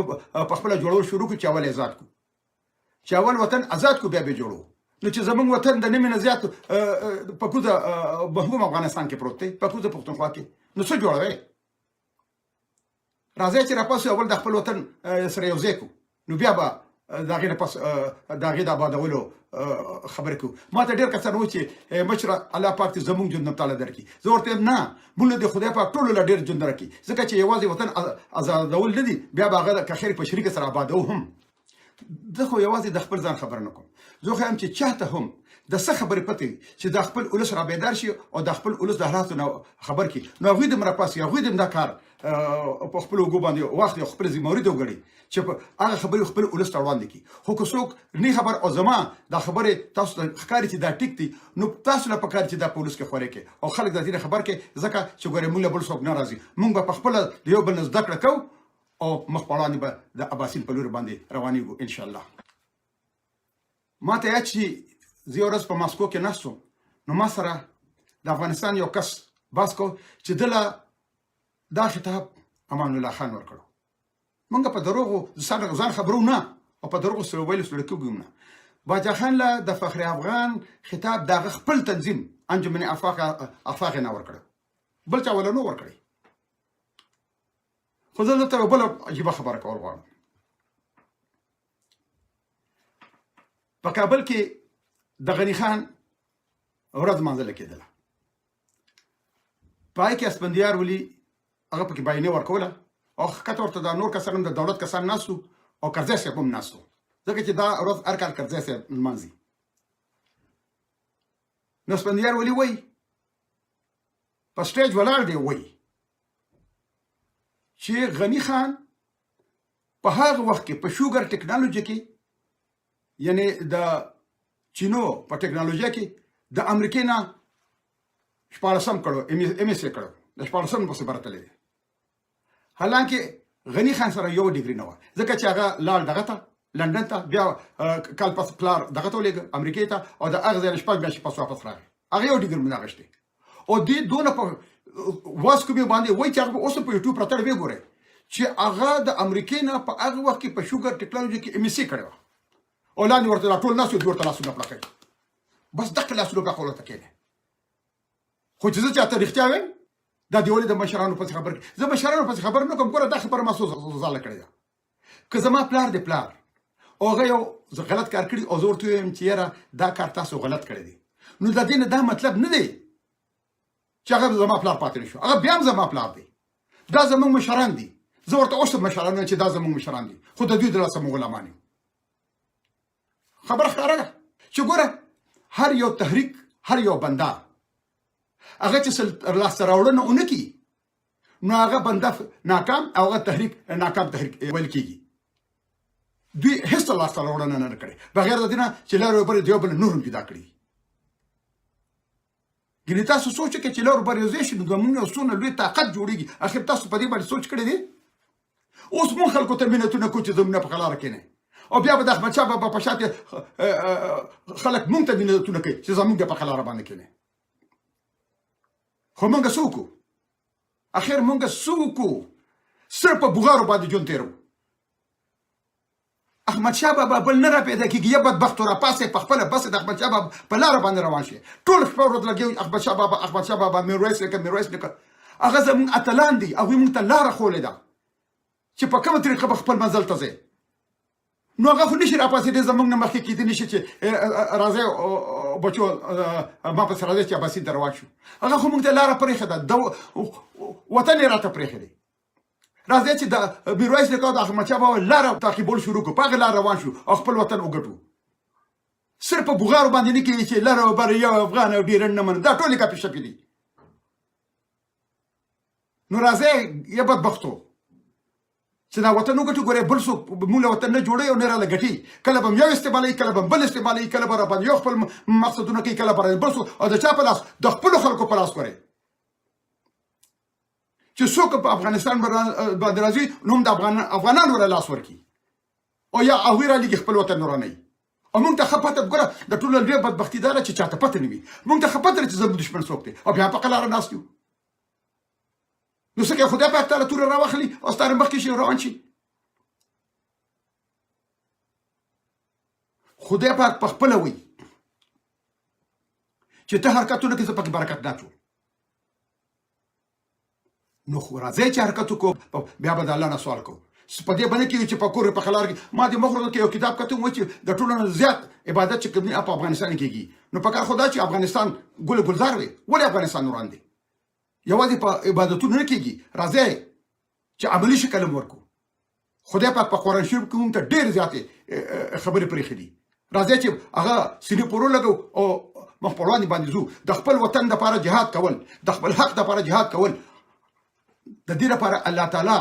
په خپله جوړول شروع کړو چې اول آزاد کړو، چې اول وطن آزاد کړو بیا به جوړو. نو چې زموږ وطن د نیمې نه زیات په کوزه محبوب افغانستان کې پروت دی، په کوزه پښتونخوا کې، نو څه جوړوئ؟ راځئ چې راپاسو اول د خپل وطن سره یو ځای کړو، نو بیا به د هغې نه پس د هغې د آبادولو خبرې کوو. ما ته ډېر کسان وایي چې مشره الله پاک دې زموږ ژوند نبتاله درکړي. زه ورته وایم نه، موږ له دې خدای پاک ټولو له ډېر ژوند درکړي، ځکه چې یوازې وطن آزادول نه دي، بیا به هغه که خیر په شریکه سره آبادوو هم. زه خو یوازې د خپل ځان خبره نه کوم، زه خو یم چې چاته هم د څه خبرې پته وي چې د خپل ولس را بیدار شي او د خپل ولس د حالاتو نه خبر کړي، نو هغوی دې هم راپاسي، هغوی دې هم دا کار په خپلو اوږو باندې واخلي او خپله ذمهواري دې وګڼي چې هغه خبرې خپل ولس ته وړاندې کړي. خو که څوک نه خبر او زما دا خبرې تاسو ته ښکاري چې دا ټیک دي، نو تاسو له پکار چې دا په ولس کې خورې کړي او خلک د دې نه خبر کړي، ځکه چې ګورئ موږ له بل څوک نه راځي، موږ به په خپله د یو بل نه زده کړه کوو او مخ په وړاندې به د اباسین په لوري باندې روانېږو انشاءالله. ما ته یاد شي زه یو ورځ په ماسکو کې ناست وم، نو ما سره د افغانستان یو کس بحث کو چې ده له دا خطاب امان الله خان ورکړو. موږ په دروغو ځان خبرو نه او په دروغو سره ویلو سره کېږو نه. باچا خان له د فخر افغان خطاب د هغه خپل تنظیم انجمن افاق نه ورکړو، بل چا ولا نه ورکړی. خو زه دلته یو بله عجیبه خبره کول غواړم. په کابل کې د غني خان ورځ لمانځله کېدله، په هغې کې اسفندیار ولي هغه پکې باینې ورکوله او ښکته ورته دا نور کسان هم د دولت کسان ناست وو او کرزی صاحب هم ناست وو، ځکه چې دا ورځ هر کال کرزی صاحب لمانځي. نو اسفندیار ولي وایي په سټیج ولاړ دی، وایي چې غني خان په هغه وخت کې په شوګر ټکنالوژي کې، یعنی د چینو په ټکنالوژي کې د امریکې نه 14 کړو، MS کړو، د 14 پسې برتللی دی. حالانکه غني خان سره یو ډیګري نه وه، ځکه چې هغه لاړ دغه ته لندن ته، بیا کال پس پلار دغه ته ولېږه امریکې ته، او د هغه ځای نه 6 میاشتې پس واپس راغی. هغه یو ډیګري نه اخیستی او دې دونه په واسکوبې باندې وایي چې هغه اوس په یوټیوب پرته ویې ګورئ چې هغه د امریکې نه په هغه وخت کې په شوګر ټکنالوژي کې MS کړې وه او لاندې ورته ټول ناست وو، ورته لاسونه پړه کوي، بس دغه لاسونه بیا خو ورته کېږي. خو چې زه چاته رښتیا وایم دا دې ولې د مشرانو پسې خبر کړي، زه مشرانو پسې خبر نه کوم. ګوره دا خبره ما ځاله کړې ده، که زما پلار دی پلار او هغه یو غلط کار کړي او زه ورته ووایم چې یاره دا کار تاسو غلط کړی دی، نو د دې نه دا مطلب نه دی چې هغه زما پلار پاتې نه شو، هغه بیا هم زما پلار دی، دا زموږ مشران دي. زه ورته اوس مشران وایم چې دا زموږ مشران دي، خو د دوی د لاسه موږ غلامان یو. خبره ښکاره ده چې ګوره هر یو تحریک، هر یو بنده هغه چې لاسته راوړنه ونه کړي، نو هغه بنده ناکام او هغه تحریک ناکام تحریک ویل کېږي. دوی هېڅ لاسته راوړنه نه کړې بغیر د دې نه چې لارې وبر د یو بل نور هم پیدا کړي. ګینې تاسو سوچ وکړئ چې لارې وبر یو ځای شي، نو زموږ یو څونه لوی طاقت جوړېږي. اخر تاسو په دې باندې سوچ کړی دی؟ اوس مونږ خلکو ته مینتونه کوو چې زموږ په ښه لاره کېنئ، او بیا به د احمدشاه بابا په شاته خلک مونږ ته مینتونه کوي چې زموږ په ښه لاره باندې کېنئ. خو مونږ څه وکړو؟ اخر مونږ څه وکړو؟ صرف په بوغارو باندې ژوند تېرو. احمدشاه بابا بل نه را پیدا کېږي، یا بدبختو راپاڅئ په خپله بس د احمدشاه بابا په لاره باندې روان شي. ټول شپه ورځ لګیا احمدشاه بابا احمدشاه بابا، میرویس نیکه هغه زموږ اتلان دي، هغوی مونږ ته لاره ښولې ده چې په کومه طریقه به خپل منزل ته ځئ. نو هغه خو نشي راپاڅېدی زموږ نه مخکې کېدی نشي چې راځئ بچو ما پسې راځئ چې اباسین ته روان شو. هغه خو مونږ ته لاره پرېښې ده، وطن یې راته پرېښی دی. راځي چې د میرویس نیکه د احمد شاه بابا لاره تعقیبول شروع کړو، په هغه لاره روان شو او خپل وطن وګټو. صرف په بغارو باندې نه کېږي چې لر او بر یو افغان او ډیرن نه منو، دا ټولې کاپي شپې دي. نو راځئ یا بدبختو چې دا وطن وګټو. ګورئ بل څوک مونږ له وطن نه جوړوي او نه راله ګټي، کله به یو استعمالوي، کله به بل استعمالوي، کله به راباندې یو خپل مقصدونه کوي، کله به بل څوک، او د چا په لاس؟ د خپلو خلکو په لاس. ګورئ چې څوک په افغانستان باندې راځي نو هم د افغانانو له لاس ورکړي او یا هغوی رالیږي خپل وطن ورانوي. او موږ ته ښه پته ګوره د ټولو لویه بدبختي دا ده چې چاته پته نه وي. موږ ته ښه پته ده چې زموږ دشمن څوک دی او بیا په قلاره ناست یو. نو څه کوي؟ خدای پاک تعالی توره راواخلي او ستا مخکې شي روان شي. خدای پاک په خپله وایي چې ته حرکتونه کې زه پکې برکت نه اچوم. نو خو راځئ چې حرکت وکړو، بیا به د الله نه سوال کوو. په دې باندې کې چې په کور په خلار کې ما د مخ کې یو کتاب کتم و چې د ټولو نه زیات عبادت چې کوم په افغانستان کې کېږي. نو په کار خدا چې افغانستان ګل ګلزار وي، ولې افغانستان وران دی؟ یوازې په عبادتونو نه کېږي. راځئ چې عملي شکل ورکو. خدای پاک په قرآن شریف کې موږ ته ډېر زیاتې خبرې پرېښې دي. راځئ چې هغه سینې پورو لګو او مخ په وړاندې باندې ځو. د خپل وطن دپاره جهاد کول، د خپل حق دپاره جهاد کول، د دې لپاره الله تعالی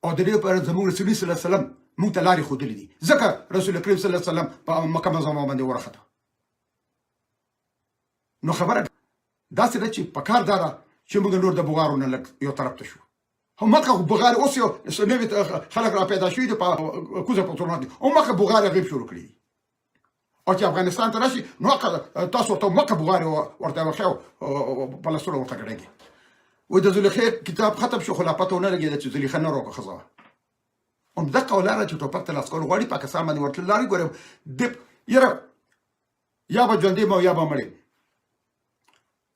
او د دې لپاره زموږ رسول صلی الله علیه وسلم موږ ته لارې ښودلې دي. ځکه رسول کریم صلی الله علیه وسلم په مکه معظمه باندې ورخته. نو خبره داسې ده چې په کار دا ده چې موږ نور د بغارو نه لږ یو طرف ته شو. هم مکه بغار اوس یو نوي خلک را پیدا شوي دي په کوزه پښتونخوا کې، او مکه بغار غیب شروع کړي دي. او چې افغانستان ته راشي نو تاسو ورته مکه بغار ورته وښیو په لاسونو ورته ګډېږي. و د زلیخې کتاب ختم شو، خلافت ونه لګېده چې زلیخه نه روکه ښځه وه. همدغه ولاره چې ټوپک ته لاس کول غواړي پاکستان باندې ورتلل لارې. ګورم یاره یا به ژوندی یم یا به مړ یم.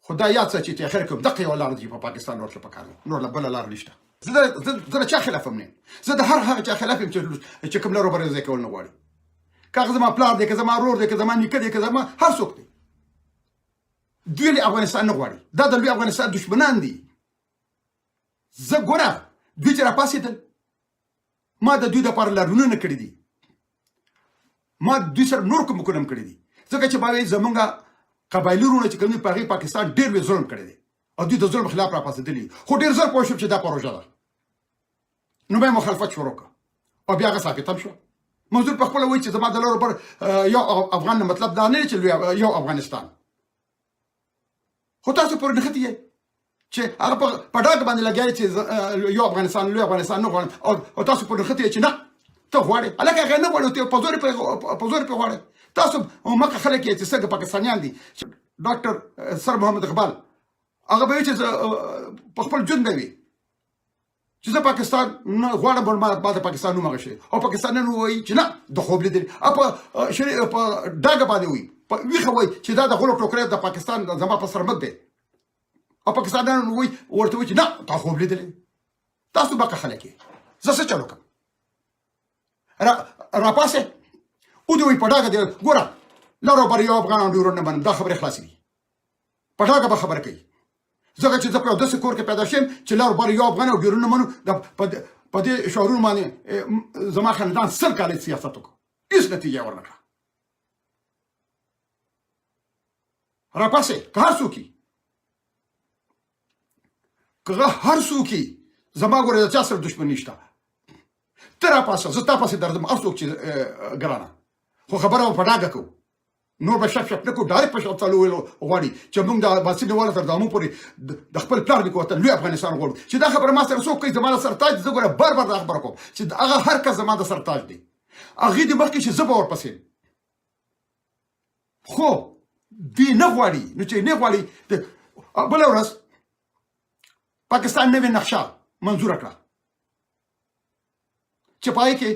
خو دا یاد سه چې تاخیر کوم دغه یوه لاره چې په پاکستان ورتله پکار ده، نور بله لاره نشته. زه د چا خلاف هم نه یم، زه د هر هغه چا خلاف یم چې کوم لارو باندې ځای کول نه غواړي. که هغه زما پلار دی، که زما ورور دی، که زما نیکه دی، که زما هر څوک دی، دوی له افغانستان نه غواړي. دا د لوی افغانستان دشمنان دي. زه ګوره دوی چې راپاڅېدل ما د دوی دپاره لارونونه کړي دي، ما دوی سره نور کومکونه هم کړي دي. ځکه چې ما وایي زمونږ قبایلي وروڼه چې کوم دي په هغې پاکستان ډېر لوی ظلم کړی دی او دوی د ظلم خلاف راپاڅېدلي. خو ډېر زر پوه شوم چې دا پروژه ده. نو بیا مخالفت شروع کړه او بیا هغه ثابت هم شو. منظور په خپله وایي چې زما د لارو پر یو افغان نه مطلب دا نه دی چې یو افغانستان. خو تاسو پورې نښتي یې چې هغه په ډاګ باندې لګیا چې یو افغانستان لوی افغانستان نه غواړم، او تاسو پورې نښتي یې چې نه ته غواړې. هلکه هغه نه غواړې، په زور پرې غواړې. تاسو مکه خلک یې چې څنګه پاکستانیان دي. ډاکټر سر محمد اقبال هغه به وایي چې په خپل ژوند به وي چې زه پاکستان نه غواړم، ما د پاکستان نوم هغه شی، او پاکستانیان وایي چې نه د خوب لیدلي. او په ډاګه باندې وایي، په ویښه وایي چې دا د غلو ټوکری د پاکستان زما په سر مټ دی، او پاکستانیان وایي ورته وایي چې نه تا خوب لیدلی. تاسو مکه خلک یې، زه څه چل وکړم؟ راپاسې ودې وایي په ډاګه دی. ګوره لر او بر یو افغان او ډیورن نه منم، دا خبرې خلاصې دي. په ډاګه به خبره کوي. ځکه چې زه په یو داسې کور کې پیدا شوم چې لر او بر یو افغان او ډیورن نه منو. په دې شعارونو باندې زما خاندان 100 کاله سیاست وکړو، هېڅ نتیجه یې ورنه کړه. راپاسې که هر څوک که هر څوک زما ګوره د چا سره دشمن نشته. ته راپاسه، زه تا پسې درځم، هر څوک چې ګرانه. خو خبره به په ډاګه کوو، نور به شپ شپ نه کوو. ډایرکټ په شپ ویلو غواړي چې موږ د عباسي نیواله تر دامو پورې د خپل پلار نیکه وطن لوی افغانستان غواړو. چې دا خبره ما سره څوک کوي زما د سرتاج، زه ګوره بار بار دا خبره کوم چې هغه هر کس زما د سرتاج دی. هغې دې مخکې چې زه به ورپسې، خو دوی نه غواړي. نو چې نه غواړي، بله ورځ پاکستان نوې نقشه منظوره کړه چې په هغې کې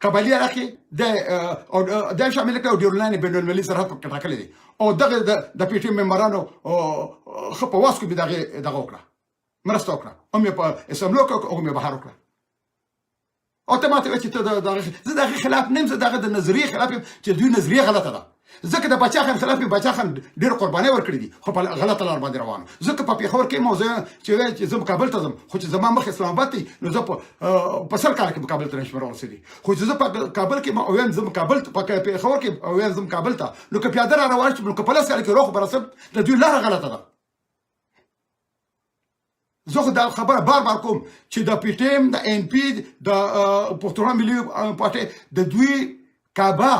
قبایلي علاقې د شامل کړه او ډیورلاین بین المللي سرحد پکې ټاکلی دی. او دغه د پي ټي ایم ممبرانو ښه په واس کې مې دغه وکړه، مرسته وکړه. هم یې په اسمبلو کې او هم یې بهر وکړه. او ته ماته وایې چې ته زه د هغې خلاف نه یم، زه د هغه د نظریې خلاف یم چې دوی نظریه غلطه ده. ځکه د باچا خان خلاف باچا خان ډېر قربانۍ ورکړي دي خو په غلطه لار باندې روان ځکه په پیښور کې موضوع چې زه کابل ته ځم خو چې زما مخ اسلام آباد دی نو زه په سل کال کې کابل ته نشم رسېدلی خو چې زه په کابل کې ما ویم زم کابل په پیښور کې ویم زم کابل ته نو که پیاده را روان شم نو که په لس کال کې روغ برسم د دوی لاره غلطه ده زه خو دا خبره بار کوم چې د پی ټی ایم د ان پی د پښتون ملي پارټي د دوی کعبه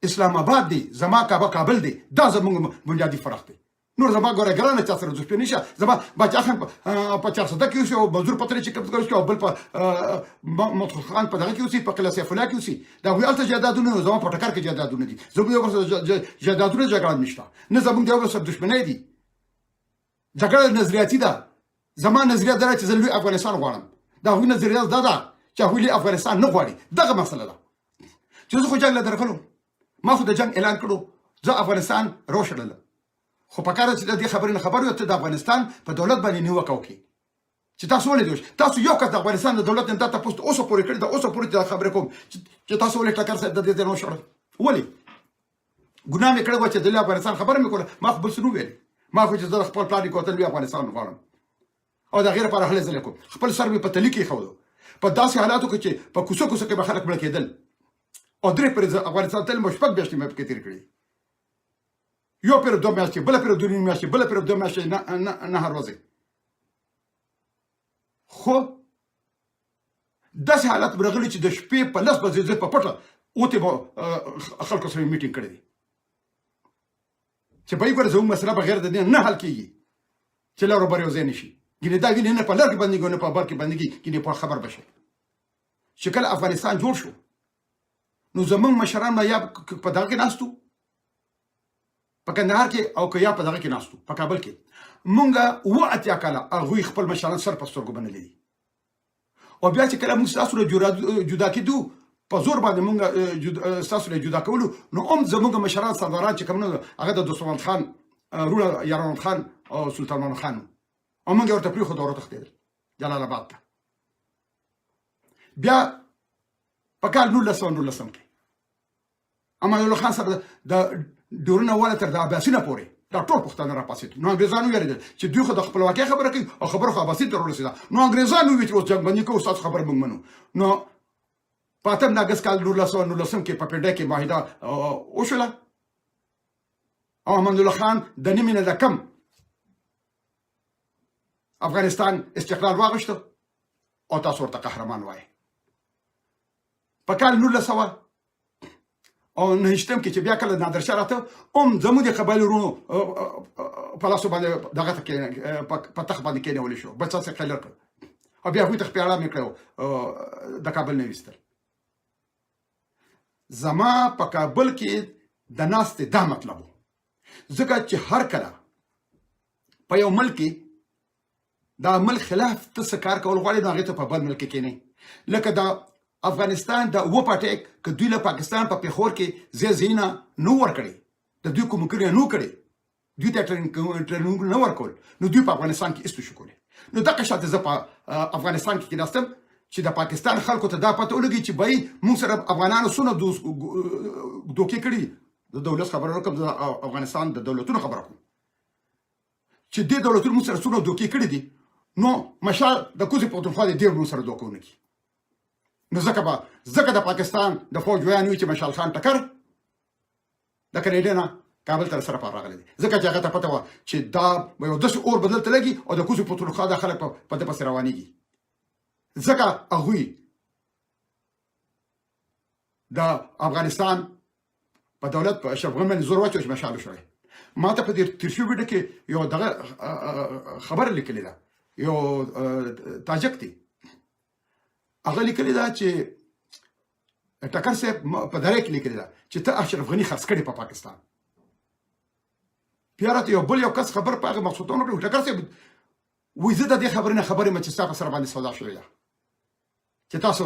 اسلام آباد دی زما کعبه کابل دی دا زموږ بنیادی فرق دی نور زما ګوره ګرانه چا سره دوستي نشه زما باچا خان په 400 کې اوسي او منظور پتري چې کوم کوي او بل په مطلق خان په دغه کې اوسي په قلعه سیف الله کې اوسي دا وی الته جیدادونه زما په ټکر کې جیدادونه دي زموږ یو جیدادونه جګړه نشته نه زموږ یو سره دښمنۍ دي جګړه نظریاتي ده زما نظریه دا چې زه لوی افغانستان غواړم دا وی نظریه دا ده چې هغوی افغانستان نه غواړي دغه مسله ده چې زه خو جنګ له درکړم ما خو د جنگ اعلان کړو زه افغانستان روشلله خو په کار چې د دې خبرې نه خبر یو ته د افغانستان په دولت باندې نیوکه وکړي چې تاسو ولې دوی تاسو یو کس د افغانستان د دولت نه تاسو اوسه پورې کړی دا اوسه پورې د خبرې کوم چې تاسو ولې ټکر سره د دې نه وشړل ولې ګناه مې کړو چې د افغانستان خبره مې کوله ما خو بل څه نو ویل ما خو چې زه خپل پلان کوتل بیا افغانستان غواړم او دا غیر پر اهل ځل کوم خپل سر مې په تلی کې خو په داسې حالاتو کې چې په کوڅو کې به خلک مړ کېدل او درې پر افغانستان تل مشپک بیاشتې مې پکې تیر کړی یو پر دوه میاشتې بل پر دوه میاشتې بل پر دوه میاشتې نه هر ورځ خو داسې حالات برغلي چې د شپې په لس بجې زه په پټه اوته خلکو سره میټینګ کړی دی چې به یې ګوره زموږ مسله بغیر د دې نه حل کېږي چې لاره بر یو ځای نه شي ګینې دا وینې نه په لر کې بندېږي نه په بر کې بندېږي ګینې په خبر بشي چې کله افغانستان جوړ شو نو زموږ مشران ما یا په دغه کې ناستو په کندهار کې او که یا په دغه کې ناستو په کابل کې مونږه اتیا کاله هغوی خپل مشران سر په سترګو بنلي دي او بیا چې کله موږ تاسو له جدا کېدو په زور باندې مونږ تاسو له جدا کولو نو زموږ مشران سرداران چې کوم نه هغه د دوست محمد خان رونه یاران خان او سلطان محمد خان او مونږ ورته پریښو دوره تختیدل جلال آباد ته بیا په کال 1919 کې امان الله خان سره د ډورونه والا تر د عباسینه پورې دا ټول پښتانه راپاسېدل نو انګریزانو ویل چې دوی خو د خپلواکۍ خبره کوي او خبره خو عباسي ته ورسېده نو انګریزانو ویل چې اوس جنګ باندې کوو ستاسو خبره موږ منو نو په اتم د اګست کال 1919 کې په پیډه کې معاهده وشوله او امان الله خان د نیمې نه د کم افغانستان استقلال واغشته او تاسو ورته قهرمان وایي په کال 1900 او نهشتم کې چې بیا کله نادرشاه راته زموږ د قبایلو ورونو په لاسو باندې دغه ته په تخت باندې کېنولی شو بل څه خلر کړ او بیا هغوی ته خپیاړه مې کړی د کابل نه ویستل زما په کابل کې د ناستې دا مطلب و ځکه چې هر کله په یو ملک کې دا ملک خلاف ته څه کار کول غواړي نو هغې ته په بل ملک کې کېنئ لکه دا افغانستان د و پټک که دوی له پاکستان په پیښور کې زینا نو ورکړي د دوی کوم کړی نو کړي دوی ته ټریننګ نو ورکول نو دوی په افغانستان کې استو شو کولې نو دغه شاته زه په افغانستان کې ناستم چې د پاکستان خلکو ته دا پته ولګي چې بای موږ سره افغانانو سونه دوکې کړي د دولت خبره وکم د افغانستان د دولتونو خبره کوم چې د دولتونو موږ سره سونه دوکې کړي دي نو مشال د کوزي پښتونخوا د ډیر موږ سره دوکونه کی نو ځکه د پاکستان د فوج ویان وی چې مشال خان ټکر د کینیډا نه کابل تر سره راغلی دی ځکه چې هغه ته پته و چې دا یو داسې اور بدل ته لګي او د کوزي پښتونخوا د خلک په دې پسې روانېږي ځکه هغوی د افغانستان په دولت په اشرف غني باندې زور واچوي چې مشال شوی ما ته په دې ترشو ویډیو کې یو دغه خبره لیکلې ده یو تاجک دی هغه لیکلې ده چې ټکر صاحب په دره کې لیکلې ده چې ته اشرف غني خرڅ کړې په پاکستان پیارات یو بل یو کس خبر په هغه مقصودونه کړو ټکر صاحب وې زه د دې خبرې نه خبرې مې چې تاسو سره باندې سودا شوې ده چې تاسو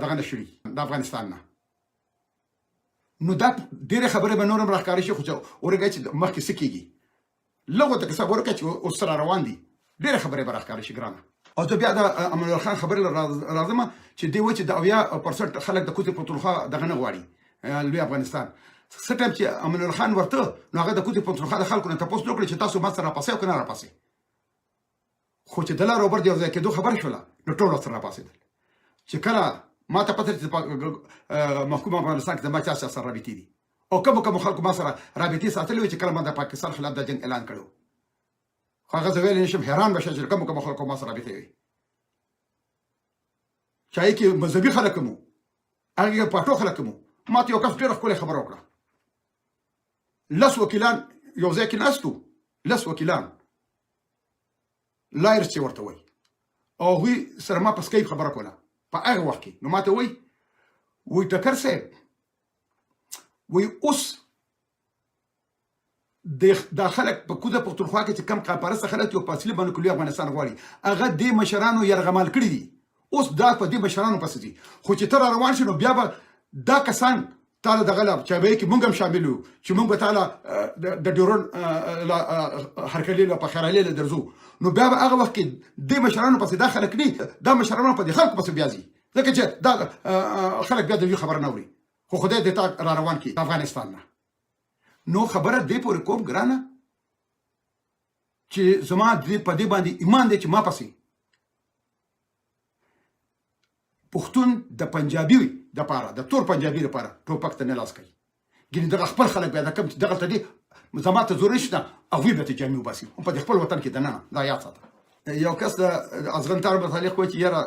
دغه نشري د افغانستان نه نو دا ډېرې خبرې به نورم راښکاره شي خو چې ورګه چې مخکې څه کېږي لږو ته که څه ورکړه چې اوس سره روان دي ډېرې خبرې به راښکاره شي ګرانه او زه بیا د امان الله خان خبرې راځم چې دی وایي چې د 80% خلک د کوزي پښتونخوا دغه نه غواړي لوی افغانستان څه ټایم چې امان الله خان ورته نو هغه د کوټې پښتونخوا د خلکو نه تاسو وکړي چې تاسو ما سره راپاسې او کنه راپاسې خو چې د لار اوبر دی ځکه کېدو خبر شوله نو ټول سره راپاسېدل چې کله ما ته پته چې محکومه افغانستان کې د ما چا سره رابطې دي او کوم خلکو ما سره رابطې ساتلې وي چې کله ما د پاکستان خلاف د جنگ اعلان کړو خو هغه زه ویلی نشم حیران به شې چې کوم خلکو ما سره رابطې وي چا یې کې مذهبي خلک مو هغه پټو خلک مو ما ته یو کس ډېره ښکلې خبره وکړه لس وکیلان یو ځای کې ناستو لس وکیلان لایر چې ورته وایي او هغوی سره ما په سکایپ خبره کوله په هغه وخت کې نو ما ته وایي ټکر صاحب وایي اوس دا خلک په کوزه پښتونخوا کې چې کم قاپرسته خلک یو په اصلي باندې کلي افغانستان غواړي هغه دې مشرانو یرغمال کړي دي اوس دا په دې مشرانو پسې دي خو چې ته را روان شې نو بیا به دا کسان تعالی د غلب چې به کې مونږ هم شامل یو چې مونږ به تعالی د ډیورن هرکلی له پخرالی له درځو نو بیا به هغه وخت کې د مشرانو پسې دا خلک نه دا مشرانو په دې خلکو پسې بیا ځي ځکه چې دا خلک بیا د خبر نه اوري خو خدای دې تا را روان کړي افغانستان نه نو خبره دې پورې کوم ګرانه چې زما دې په دې باندې ایمان دی چې ما پسې پښتون د پنجابي د پاره د تور پنجابي لپاره ټوپک ته نه لاس کوي ګینه دغه خپل خلک بیا د کم دغه ته دي زما ته زور نشته هغوی به ته جامې وباسي په دې خپل وطن کې د نه دا یاد ساته یو کس د ازغنتار متعلق وایي چې یاره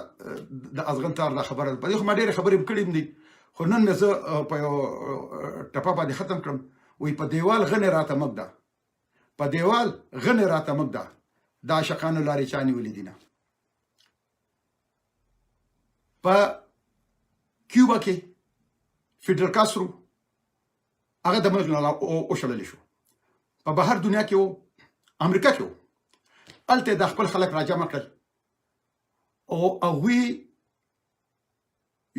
د ازغنتار دا خبره په دې خو ما ډېرې خبرې کړې دي خو نن مې زه په یو ټپه باندې ختم کړم وایي په دیوال غنې راته مږ ده په دیوال غنې راته مږ ده د عاشقانو لارې چا نیولې دي نه په کیوبا کې فیډرل کاسترو هغه د مرګ نه وشړلی شو په بهر دنیا کې و امریکا کې و هلته د خپل خلک راجمع کړل او هغوی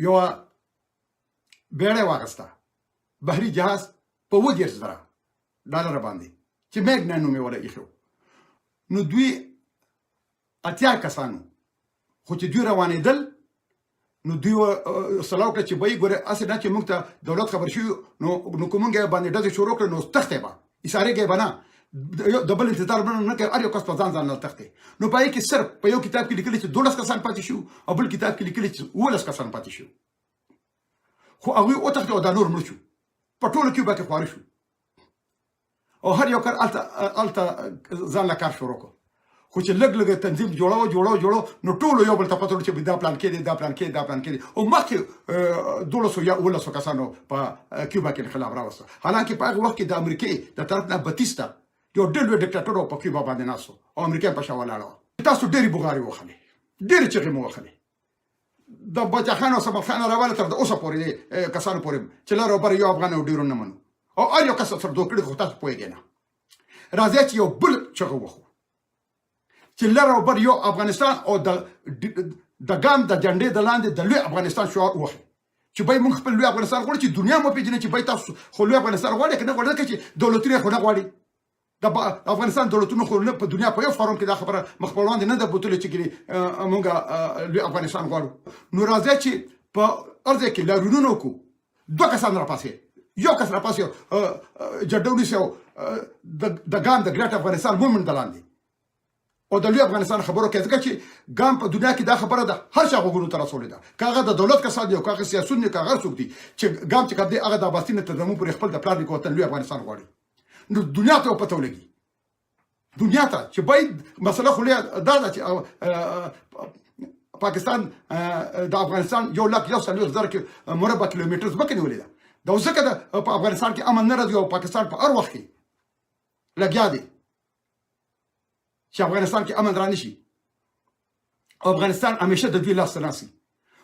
یوه بیړۍ واخیسته بحري جهاز په 20,000 ډالره باندې چې میګنا نوم یې وله ایښی نو دوی 80 کسانو خو چې دوی روانېدل نو دوی سلاو کړه چې به یې ګوره هسې نه چې موږ ته دولت خبر شوي نو که موږ یې باندې ډزې شروع کړې نو تښتې به ایسارېږی به نه د بل انتظار به نه کوي هر یو کس په ځان نه تښتې نو په هغې کې صرف په یو کتاب کې لیکلي چې 12 کسان پاتې شو او بل کتاب کې لیکلي چې 18 کسان پاتې شو خو هغوی وتښتې او دا نور مړه شو په ټولو کیوبا کې خواره شو او هر یو کار هلته ځان له کار شروع کړو خو چې لږ لږ تنظیم جوړو نو ټولو یو بل ته پته ورته چې دا پلان کې دی دا پلان کې دی دا پلان کې دی او مخکې 1200 یا 1800 کسانو په کیوبا کې انقلاب راوسته حالانکه په هغه وخت کې د امریکې د طرف نه باتیستا یو ډېر لوی ډیکټاټور په کیوبا باندې ناستو او امریکا په شا ولاړه تاسو ډېرې بوغارې وخلې ډېرې چغې مو وخلې د باچا خان او صمد خان راواله تر د اوسه پورې کسانو پورې چې لار او بر یو افغان او ډیرون نه منو او هر یو کس سره دوه کړي خو تاسو پوهیږئ نه راځي چې یو بل چغه وخو چې لار او بر یو افغانستان او د ګام د جنډې د لاندې د لوی افغانستان شعار وخو چې به موږ خپل لوی افغانستان غواړو چې دنیا مو پیژني چې به تاسو خو لوی افغانستان غواړئ که نه غواړئ ځکه چې دولتونه خو نه غواړي د افغانستان دولتونو خو په دنیا په یو فارم کې دا خبره مخ په وړاندې نه ده بوتلې چې موږ لوی افغانستان غواړو نو راځئ چې په ارض کې لاریونونه وکړو 2 کسان راپاسې یو کس راپاسې جډه ونیسي د ګام د ګریټ افغانستان مومنټ د لاندې او د لوی افغانستان خبرو کې ځکه چې ګام په دنیا کې دا خبره ده هر چا غوږونو ته رسولې ده که هغه د دولت کسان دي او که هغه سیاسون دي که هغه څوک دي چې ګام چې کوم دی هغه د اباسین تر زموږ پورې خپل د پلار نیکه وطن لوی افغانستان غواړي نو دنیا ته پته ولګي دنیا ته چې باید مسله خو دا ده چې پاکستان د افغانستان 1,40,000 مربع کیلومتر ځمکه نیولې ده دا ځکه په افغانستان کې امن نه راځي او پاکستان په هر وخت کې لګیا دی چې افغانستان کې امن را نشي او افغانستان همیشه د دوی لاس ته ناستي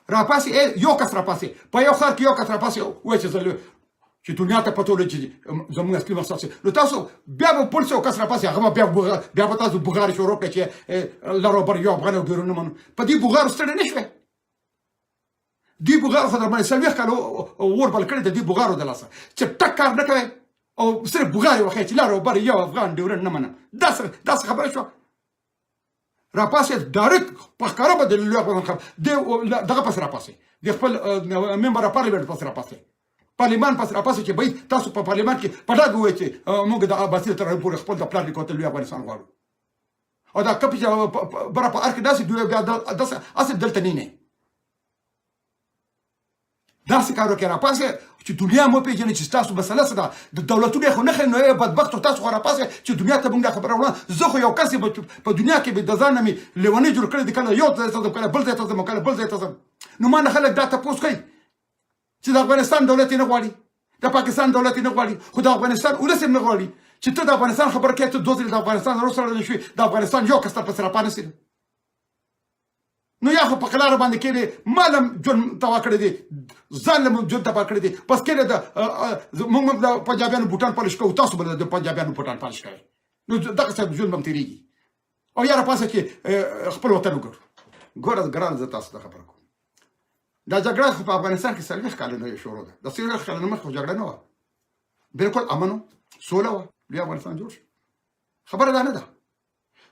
راپاسې یو کس راپاسې په یو ښار کې یو کس راپاسې وایي چې دنیا ته پته ولګي چې زموږ اصلي مقصد څه نو تاسو بیا به پولیس او کس راپاسې هغه بیا به تاسو بوغارې شروع کړئ چې لر او بر یو افغان او ډیرون نه منو په دې بوغارو ستړی نه شوې دې بوغارو خو در باندې 40 کاله اور بل کړی د دې بوغارو د لاسه چې ټک کار نه کوي او صرف بوغارې وښیي چې لر او بر یو افغان ډیورن نه منم داسې خبره شوه راپاسې ډایرکټ په ښکاره به د لوی افغان دغه پسې راپاسې د خپل ممبر پارلمنټ پسې راپاسې پارلیمان پس راپاسه چې به تاسو په پارلیمان کې په ډاګ ووایئ چې موږ د عباسي تر پورې خپل د پلار لیکو ته لوی افغانستان غواړو او دا کپی چې بره په ارک داسې دوی بیا داسې اصل دلته نه داسې کار وکړي راپاسه چې دنیا مو پیژني چې تاسو مسله څه ده د دولتونو خو نه خې نو بدبختو تاسو خو راپاسه چې دنیا ته موږ خبره وړاندې زه خو یو کس په دنیا کې به د ځان مې لیونی جوړ کړی د کله یو ځای ته کله بل ځای ته کله بل ځای ته نو ما نه خلک دا تاسو کوي چې د افغانستان دولت نه غواړي د پاکستان دولت نه غواړي خو د افغانستان ولس نه غواړي چې ته د افغانستان خبر کې ته دوه د افغانستان وروسره نشوي د افغانستان یو کس تر پسې راپانسي نو یا خو په قلار باندې کې مالم جون توا کړی دي ظالم جون توا کړی دي پس کې د موږ د پنجابیانو بوتان پالش کوو تاسو بل د پنجابیانو بوتان پالش کوي نو دغه څه جون بم تیریږي او یا راپاسه کې خپل وطن وګورو ګوره ګران زه تاسو ته خبر کوم دا جګړه خو په افغانستان کې څلوېښت کاله نه شروع ده د څلوېښت کاله مخکې جګړه نه وه بالکل امن سوله وه لوی افغانستان جوړ شو خبره دا نه ده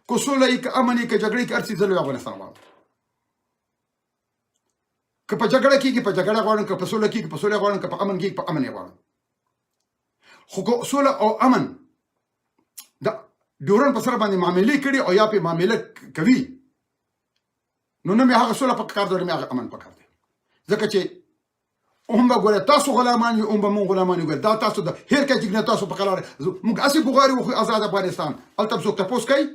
که سوله یې که امن یې که جګړه یې که هر څه زه لوی افغانستان غواړم که په جګړه کېږي په جګړه غواړم که په سوله کېږي په سوله غواړم که په امن کېږي په امن یې غواړم خو که سوله او امن د ډیورنډ په سره باندې معاملې کړي او یا پې معامله کوي نو نه مې هغه سوله په کار ده نه مې هغه امن په کار دی ځکه چې هم به ګوره تاسو غلامان یو هم به مونږ غلامان یو دا تاسو د هر کچې نه تاسو په قلار مونږ اسې بغاري وخو آزاد افغانستان هلته څوک تپوس کوي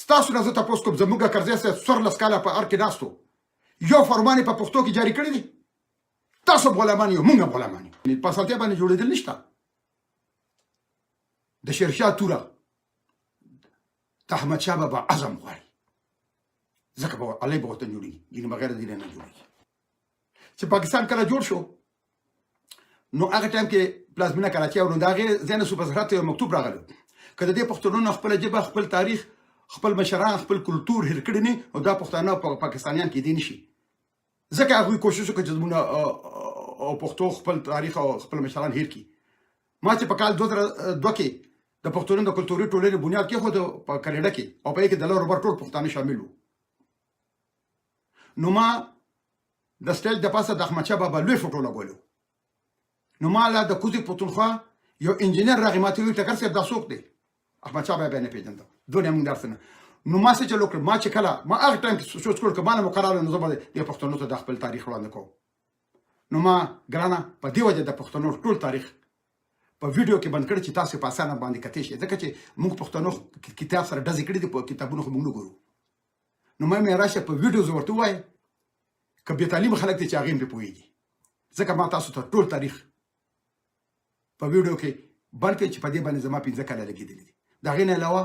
ستاسو نه زه تپوس کوم زموږ کرزی صاحب څوارلس کاله په ار کې ناستو یو فرمان یې په پښتو کې جاري کړی دی تاسو غلامان یو مونږ غلامان یو په اسانتیا باندې جوړېدل نشته د شیرشاه توره د احمدشاه بابا عزم غواړي ځکه به علی به ورته جوړېږي یعنې بغیر د دې نه جوړېږي چې پاکستان کله جوړ شو نو هغه ټایم کې پلازمینه کراچۍ او نو د هغې ځای نه صوبه زراعت یو مکتوب راغلی که د دې پښتنو خپله ژبه خپل تاریخ خپل مشران خپل کلتور هېر کړي نه او دا پښتانه پاکستانیان کېدی نه شي ځکه هغوی کوشش وکړي چې زموږ او پښتو خپل تاریخ او خپل مشران هېر کړي ما چې په کال 2002 کې د پښتنو د کلتوري ټولنې بنیاد کېښود په کاناډا کې او په یې کې د لر وبر ټول پښتانه شامل وو نو ما د سټیج د پاسه د احمدشاه بابا لوی فوټو لګولو نو ما لا د کوزي پښتونخوا یو انجینر راغی ماته ویل ټکر صاحب دا څوک دی احمدشاه بابا نه پیژنده دونه موږ درسنه نو ما څه چلو کړ ما چې کله ما هغه ټایم کې سوچ کړ که ما نه مقرره نو زه به د پښتنو ته د خپل تاریخ وړاندې کوم نو ما ګرانه په دې وجه د پښتنو ټول تاریخ په ویډیو کې بند کړی چې تاسو په اسانه باندې کتئ شئ ځکه چې موږ پښتنو کتاب سره ډزې کړي دي په کتابونو خو موږ نه ګورو نو ما مې راشه په ویډیو زه ورته ووایم که بې تعلیمه خلک دي چې هغې هم پرې پوهېږي ځکه ما تاسو ته ټول تاریخ په ویډیو کې بند کړی چې په دې باندې زما 15 کاله لګېدلي دي د هغې نه علاوه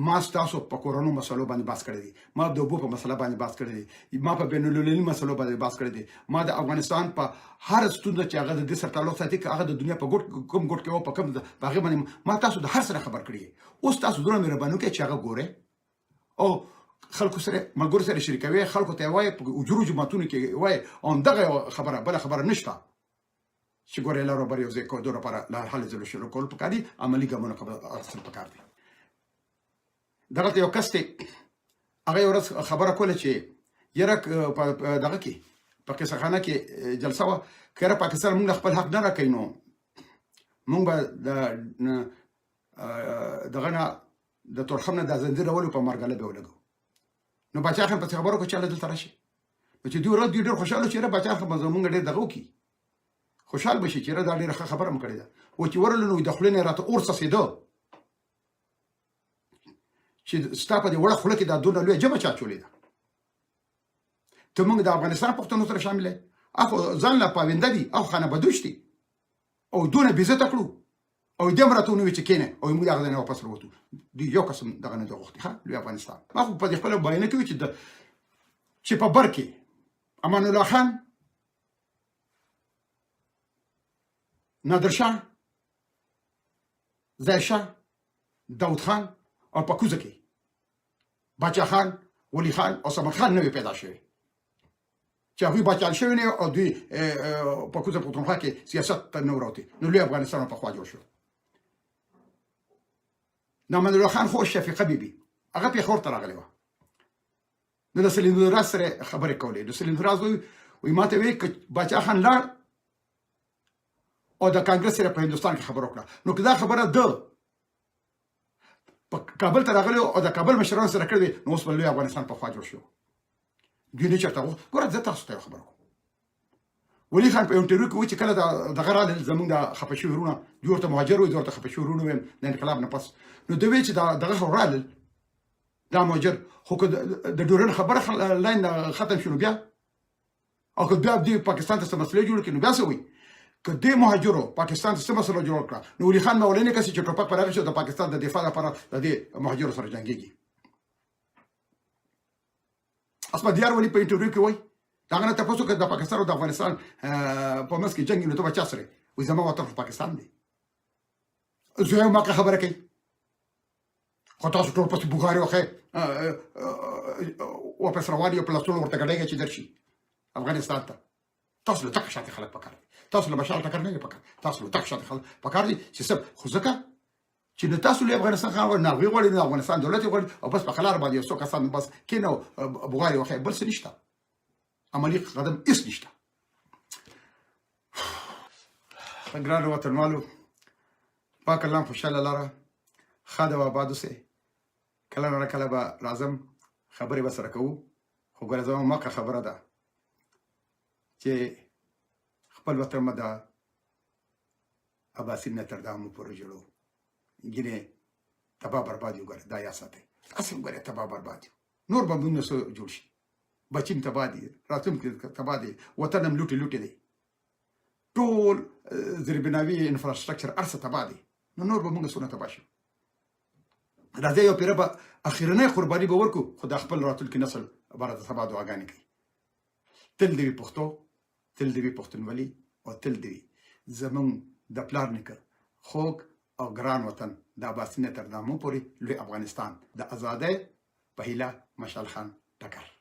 ما ستاسو په کورونو مسلو باندې بحث کړی دی ما د اوبو په مسله باندې بحث کړی دی ما په بین المللي مسلو باندې بحث کړی دی ما د افغانستان په هر ستونزه چې هغه د دې سره تعلق ساتي که هغه د دنیا په کوم ګوټ کې او په کوم په هغې باندې ما تاسو د هر سره خبر کړی اوس تاسو دونه مهرباني وکړئ چې هغه ګورئ او خلکو سره ملګرو سره شریکوي خلکو ته یې وایي په اجورو جوماتونو کې وایي همدغه خبره بله خبره نشته چې ګورئ لر او بر یو ځای کېدو لپاره له هر حل ځلو شروع کول پکار دي عملي ګامونه اخیستل پکار دي دغلته یو کس دی هغه یو ورځ خبره کوله چې یاره دغه کې په قصهخانه کې جلسه وه که یاره پاکستان موږ خپل حق نه راکوي نو موږ به دغه نه د تورخم نه دا زنځیر راولو په مرګله به ولګو نو باچا خان پسې خبره وکړه چې هله دلته راشي نو چې دوی ورځ دوی ډېر خوشحاله چې یاره باچا خان به زموږ ډېر دغه وکړي خوشحال به شي چې یاره دا ډېره ښه خبره مو کړې ده و چې ورغلو نو د خولې نه یې راته اور څڅېده چې ستا په دې وړه خوله کې دا دونه لویه ژبه چا چولې ده ته موږ د افغانستان پښتنو سره شامل یې اخو ځان لا پاوینده دي او خانه بدوش دي او دونه بېزته کړو او دې هم راته ونیوي چې کېنه او موږ هغه ځای نه واپس راوتو دوی یو قسم دغه نه دی غوښتي ښه لوی افغانستان ما خو په دې خپله بیانه کوي چې په بر کې امان الله خان نادرشاه ظاهرشاه داود خان او په کوزه کې باچا خان ولی خان او سمر خان نوی پیدا شوی چې هغوی باچال شوي نه او دوی په کوزه پښتونخوا کې سیاست ته نه وراوتې نو لوی افغانستان پخوا جوړ شو نو امان الله خان خو شفیقه بیبي هغه پېښور ته راغلی وه نو د سلیندراز سره خبرې کولې نو سلیندراز وایي وي ماته وی ک باچا خان لاړ او د کانګرس سره په هندستان کې خبرو کړه نو کدا خبره ده په کابل ته راغلی او د کابل مشرانو سره کړی نو اوس بل افغانستان په خوا جوړ شو دوی نه چرته ګوره زه تاسو ته خبرو ولی خان په انټرویو کې و چې کله د غرال زمونږ د خپشو ورونه جوړ ته مهاجر وي ورته خپشو ورونه ویم د انقلاب نه پس نو دوی چې دغه غرال دا مهاجر خو د ډورن خبره لاین ختم شونه بیا او که بیا د پاکستان ته مسله جوړ کړي نو بیا څه وي که د مهاجرو پاکستان ته مسله جوړ کړه نو ولی خان مولاني کسي چې ټوپک پر راغی د پاکستان د دفاع لپاره د دې مهاجرو سره جنگيږي اسما دیار ولی په انټرویو کې وای دا غنه تاسو کې د پاکستان او د افغانستان په منځ کې جنگ نو ته بچا سره وي زما وطن پاکستان دی زه ما خبره کوي خو تاسو ټول په بوغاري وخه او په سروالي په لاسونو ورته غړېږي چې درشي افغانستان ته تاسو له تک شاته خلک پکار تاسو له مشال ټکر نه پکار تاسو له تک شاته خلک پکار دي چې سب خو ځکه چې د تاسو له افغانستان خاور نه غوړي نه افغانستان دولت غوړي او بس په خلار باندې څو کسان بس کینو بوغاري وخه بل څه نشته عملي قدم اس نشته ګران وطنوالو پاک الله خوشاله لاره خاده و آبادو سه کله نه کله به راځم خبرې به سره کوو خو ګوره زما مکه خبره ده چې خپل وطن مې د اباسین نه تر دامو پورې جوړو ګینه تبا برباد یو ګره دا یا ساته اسیم ګره تبا برباد نور به موږ سره جوړ شي بچیم تبا دي راتم کې تبا دي وطن هم لوټي دي ټول زربناوي انفراستراکچر ارسه تبا دي نور به موږ سره تبا شي راځي یو پیره به اخیرنۍ قرباني به ورکو خو د خپل راتلونکي نسل لپاره د سبا دعاګانې کوي تل دې پښتو تل دې پښتونولي او تل دې زمون د پلار نیکه خوږ او ګران وطن د اباسین تر دامو پورې لوی افغانستان د آزادۍ په هیله مشال خان ټکر